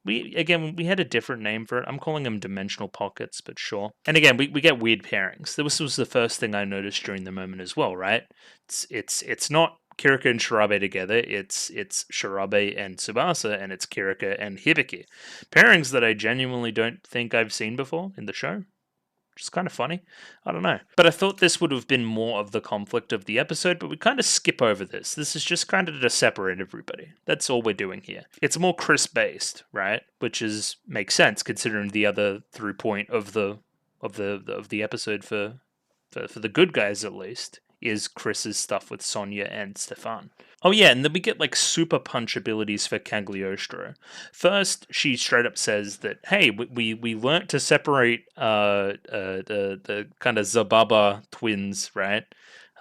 we had a different name for it. I'm calling them dimensional pockets, but sure. And again, we get weird pairings. This was the first thing I noticed during the moment as well, right? It's not Kirika and Shirabe together. It's Shirabe and Tsubasa, and it's Kirika and Hibiki. Pairings that I genuinely don't think I've seen before in the show. Which is kind of funny. I don't know. But I thought this would have been more of the conflict of the episode, but we kind of skip over this. This is just kind of to separate everybody. That's all we're doing here. It's more Chris-based, right? Which makes sense considering the other through point of the episode for the good guys at least is Chris's stuff with Sonya and Stefan. Oh yeah, and then we get like super punch abilities for Cagliostro. First, she straight up says that, hey, we learnt to separate the kind of Zababa twins, right?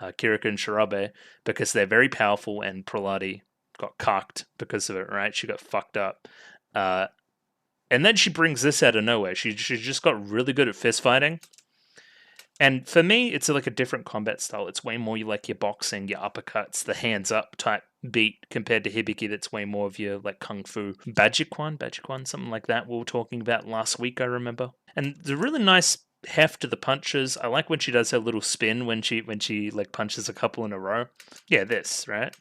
Kirika and Shirabe, because they're very powerful, and Praladi got cucked because of it, right? She got fucked up. And then she brings this out of nowhere. She just got really good at fist fighting. And for me, it's like a different combat style. It's way more like your boxing, your uppercuts, the hands up type beat compared to Hibiki. That's way more of your like kung fu. Bajikwan, something like that we were talking about last week, I remember. And the really nice heft to the punches. I like when she does her little spin when she like punches a couple in a row. Yeah, this, right?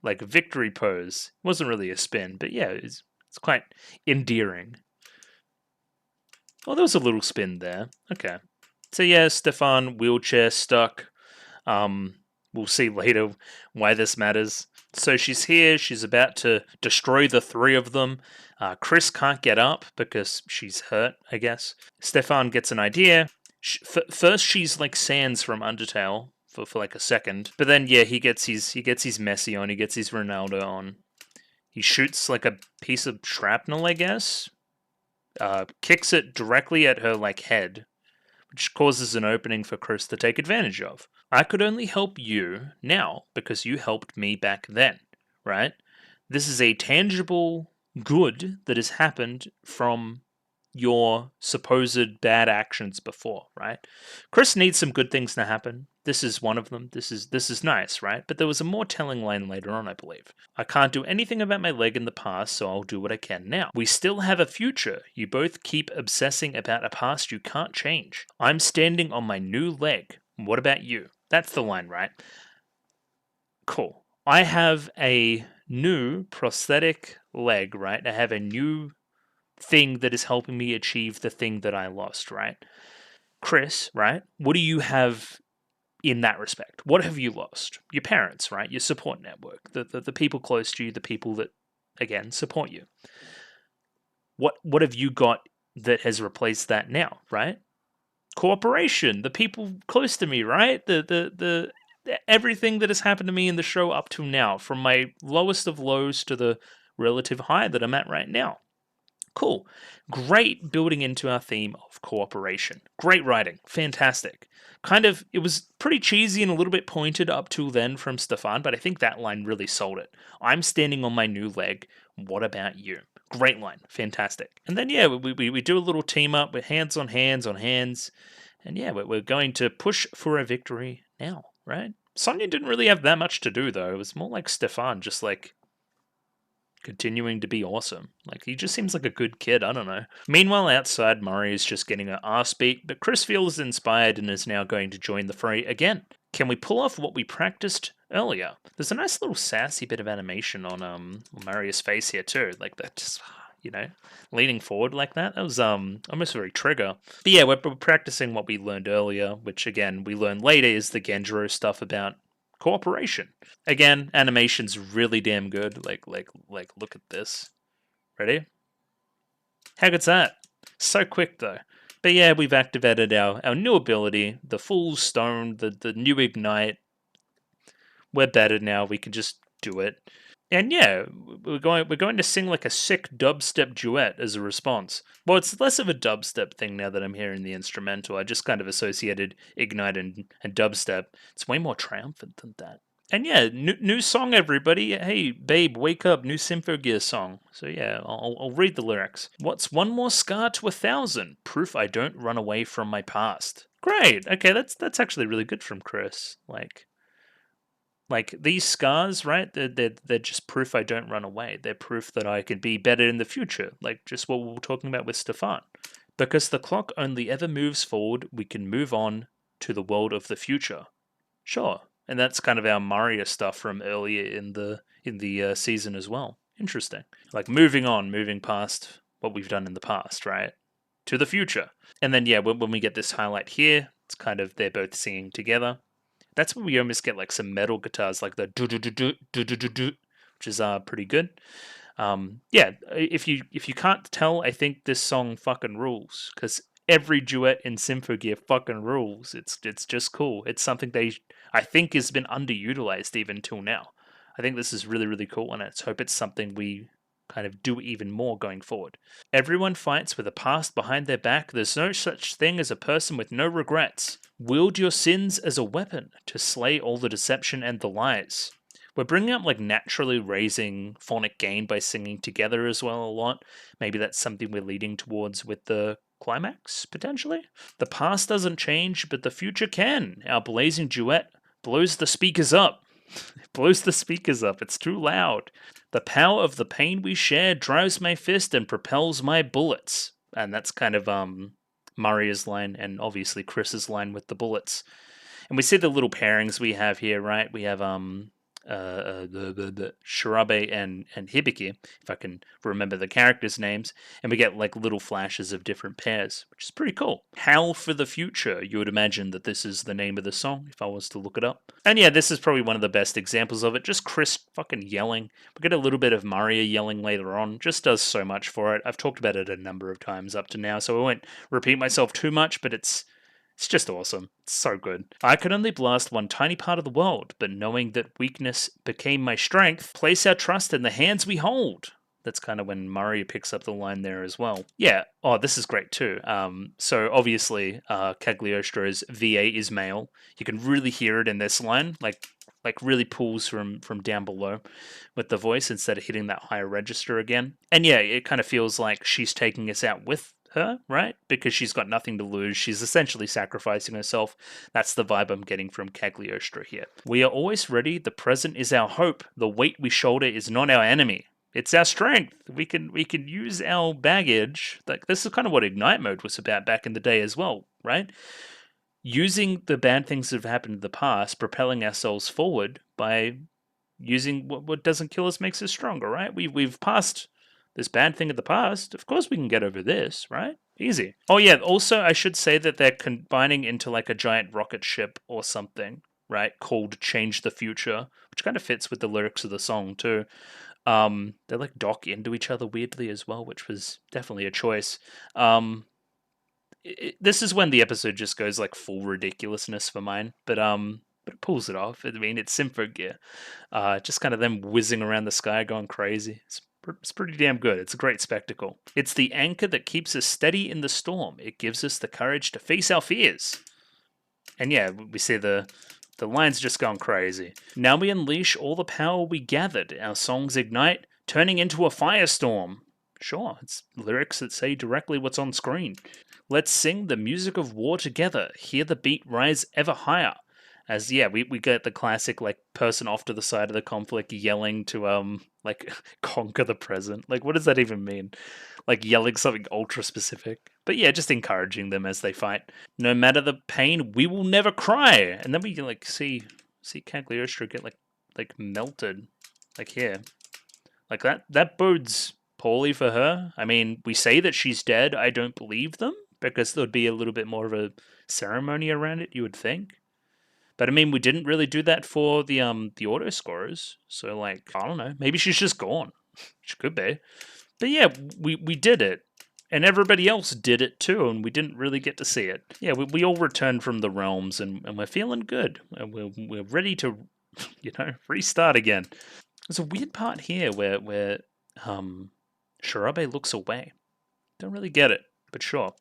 Like victory pose. It wasn't really a spin, but yeah, it's quite endearing. Oh, there was a little spin there. Okay. So yeah, Stefan, wheelchair stuck. We'll see later why this matters. So she's here. She's about to destroy the three of them. Chris can't get up because she's hurt, I guess. Stefan gets an idea. First, she's like Sans from Undertale for like a second, but then yeah, he gets his Messi on. He gets his Ronaldo on. He shoots like a piece of shrapnel, I guess. Kicks it directly at her like head, which causes an opening for Chris to take advantage of. I could only help you now because you helped me back then, right? This is a tangible good that has happened from your supposed bad actions before, right? Chris needs some good things to happen. This is one of them. This is nice, right? But there was a more telling line later on, I believe. I can't do anything about my leg in the past, so I'll do what I can now. We still have a future. You both keep obsessing about a past you can't change. I'm standing on my new leg. What about you? That's the line, right? Cool. I have a new prosthetic leg, right? I have a new thing that is helping me achieve the thing that I lost, right? Chris, right? What do you have in that respect? What have you lost? Your parents, right? Your support network, the people close to you, the people that, again, support you. What have you got that has replaced that now, right? Cooperation, the people close to me, right? The everything that has happened to me in the show up to now, from my lowest of lows to the relative high that I'm at right now. Cool. Great building into our theme of cooperation. Great writing. Fantastic. It was pretty cheesy and a little bit pointed up till then from Stefan, but I think that line really sold it. I'm standing on my new leg. What about you? Great line. Fantastic. And then, yeah, we do a little team up with hands on hands on hands. And yeah, we're going to push for a victory now, right? Sonya didn't really have that much to do, though. It was more like Stefan, just like continuing to be awesome. Like, he just seems like a good kid, I don't know. Meanwhile, outside, Murray is just getting her ass beat, but Chris feels inspired and is now going to join the fray again. Can we pull off what we practiced earlier? There's a nice little sassy bit of animation on Maria's face here too, like that just, leaning forward like that. That was almost very Trigger. But yeah, we're practicing what we learned earlier, which again we learn later is the Genjiro stuff about cooperation. Again, animation's really damn good. Like look at this. Ready? How good's that? So quick though. But yeah, we've activated our new ability, the full stone, the new ignite. We're better now. We can just do it. And yeah, we're going to sing like a sick dubstep duet as a response. Well, it's less of a dubstep thing now that I'm hearing the instrumental. I just kind of associated Ignite and dubstep. It's way more triumphant than that. And yeah, new song, everybody. Hey, babe, wake up, new Symphogear song. So yeah, I'll read the lyrics. What's one more scar to 1,000? Proof I don't run away from my past. Great. Okay, that's actually really good from Chris. Like these scars, right? They're just proof I don't run away. They're proof that I can be better in the future. Like just what we were talking about with Stefan. Because the clock only ever moves forward, we can move on to the world of the future. Sure, and that's kind of our Mario stuff from earlier in the season as well. Interesting. Like moving past what we've done in the past, right? To the future. And then yeah, when we get this highlight here, it's kind of they're both singing together. That's when we almost get like some metal guitars, like the do do do do do do do do, which is pretty good. Yeah, if you can't tell, I think this song fucking rules because every duet in Symphogear fucking rules. It's just cool. It's something I think has been underutilized even till now. I think this is really really cool, and I hope it's something we kind of do even more going forward. Everyone fights with a past behind their back. There's no such thing as a person with no regrets. Wield your sins as a weapon to slay all the deception and the lies. We're bringing up like naturally raising phonic gain by singing together as well a lot. Maybe that's something we're leading towards with the climax, potentially. The past doesn't change, but the future can. Our blazing duet blows the speakers up. It blows the speakers up. It's too loud. The power of the pain we share drives my fist and propels my bullets. And that's kind of Maria's line and obviously Chris's line with the bullets. And we see the little pairings we have here, right? We have the Shirabe and Hibiki, if I can remember the characters' names, and we get like little flashes of different pairs, which is pretty cool. Howl for the Future, you would imagine that this is the name of the song if I was to look it up. And yeah, this is probably one of the best examples of it. Just Chris fucking yelling. We get a little bit of Maria yelling later on. Just does so much for it. I've talked about it a number of times up to now, so I won't repeat myself too much, but it's just awesome. It's so good. I could only blast one tiny part of the world, but knowing that weakness became my strength, place our trust in the hands we hold. That's kind of when Mario picks up the line there as well. Yeah. Oh, this is great too. So obviously, Cagliostro's VA is male. You can really hear it in this line. Like like really pulls from down below with the voice instead of hitting that higher register again. And yeah, it kind of feels like she's taking us out with her, right? Because she's got nothing to lose. She's essentially sacrificing herself. That's the vibe I'm getting from Cagliostro here. We are always ready. The present is our hope. The weight we shoulder is not our enemy. It's our strength. We can use our baggage. Like, this is kind of what Ignite mode was about back in the day as well, right? Using the bad things that have happened in the past, propelling ourselves forward by using what doesn't kill us makes us stronger, right? We've passed this bad thing of the past. Of course we can get over this, right? Easy. Oh yeah, also I should say that they're combining into like a giant rocket ship or something, right? Called Change the Future, which kind of fits with the lyrics of the song too. They like dock into each other weirdly as well, which was definitely a choice. This is when the episode just goes like full ridiculousness for mine, but it pulls it off. I mean, it's Symphogear, just kind of them whizzing around the sky, going crazy. It's pretty damn good. It's a great spectacle. It's the anchor that keeps us steady in the storm. It gives us the courage to face our fears. And yeah, we see the line's just gone crazy. Now we unleash all the power we gathered. Our songs ignite, turning into a firestorm. Sure, it's lyrics that say directly what's on screen. Let's sing the music of war together. Hear the beat rise ever higher. As yeah, we get the classic like person off to the side of the conflict yelling to like conquer the present. Like, what does that even mean? Like yelling something ultra specific. But yeah, just encouraging them as they fight. No matter the pain, we will never cry. And then we like see Cagliostro get like melted, like here, like that bodes poorly for her. I mean, we say that she's dead. I don't believe them because there'd be a little bit more of a ceremony around it, you would think. But I mean, we didn't really do that for the auto scorers. So like, I don't know. Maybe she's just gone. She could be. But yeah, we did it. And everybody else did it too, and we didn't really get to see it. Yeah, we all returned from the realms, and we're feeling good. And we're ready to, restart again. There's a weird part here where Shirabe looks away. Don't really get it, but sure.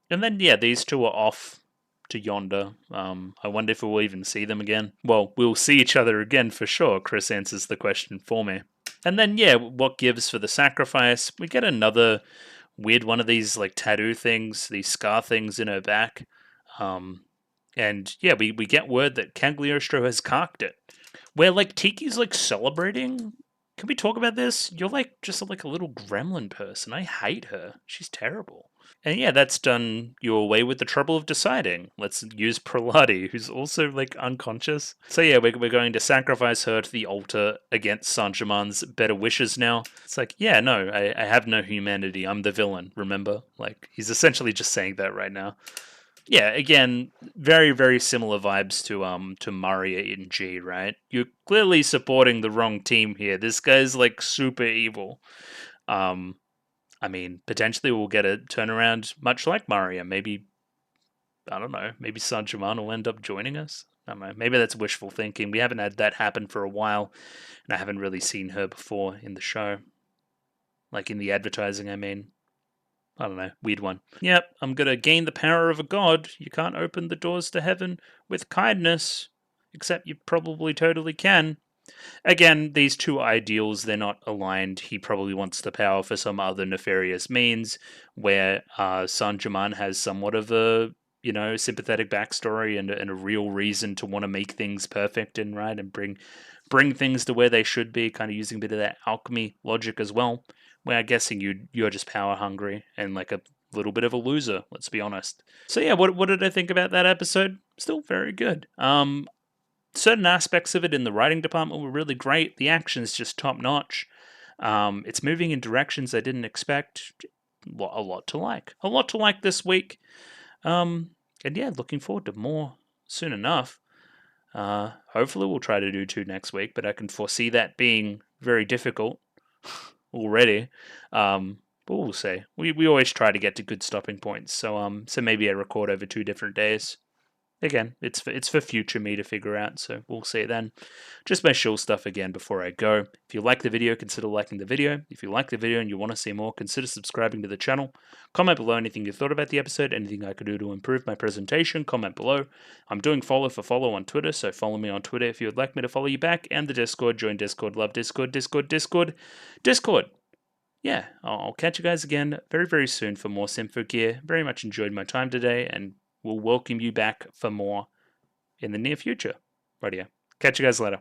And then yeah, these two are off to yonder. I wonder if we'll even see them again. Well, we'll see each other again for sure. Chris answers the question for me. And then yeah, what gives for the sacrifice? We get another weird one of these like tattoo things, these scar things in her back. And yeah, we get word that Cagliostro has carked it. Where like Tiki's like celebrating. Can we talk about this? You're like just like a little gremlin person. I hate her. She's terrible. And yeah, that's done you away with the trouble of deciding. Let's use Prelati, who's also like unconscious. So yeah, we're going to sacrifice her to the altar against Saint-Germain's better wishes now. It's like, yeah, no, I have no humanity. I'm the villain, remember? Like, he's essentially just saying that right now. Yeah, again, very, very similar vibes to Maria in G, right? You're clearly supporting the wrong team here. This guy's like super evil. I mean, potentially we'll get a turnaround much like Maria. Maybe, I don't know, maybe Saint-Germain will end up joining us. I don't know, maybe that's wishful thinking. We haven't had that happen for a while, and I haven't really seen her before in the show. Like in the advertising, I mean. I don't know, weird one. Yep, I'm gonna gain the power of a god. You can't open the doors to heaven with kindness. Except you probably totally can. Again, these two ideals, they're not aligned. He probably wants the power for some other nefarious means, where Saint-Germain has somewhat of a, sympathetic backstory and a real reason to want to make things perfect and right and bring things to where they should be, kind of using a bit of that alchemy logic as well. Where I'm guessing you're just power hungry and like a little bit of a loser, let's be honest. So yeah, what did I think about that episode? Still very good. Certain aspects of it in the writing department were really great. The action's just top notch. It's moving in directions I didn't expect. A lot to like. A lot to like this week. And yeah, looking forward to more soon enough. Hopefully we'll try to do 2 next week, but I can foresee that being very difficult already. But we'll see. We always try to get to good stopping points. So maybe I record over 2 different days. again, it's for future me to figure out, so we'll see then. Just my shill stuff again before I go. If you like the video, consider liking the video. If you like the video and you want to see more, consider subscribing to the channel. Comment below anything you thought about the episode, anything I could do to improve my presentation, comment below. I'm doing follow for follow on Twitter, so follow me on Twitter if you would like me to follow you back, and the Discord, join Discord, love Discord, Discord. Yeah, I'll catch you guys again very, very soon for more Symphogear. Very much enjoyed my time today, and we'll welcome you back for more in the near future. Rightio. Catch you guys later.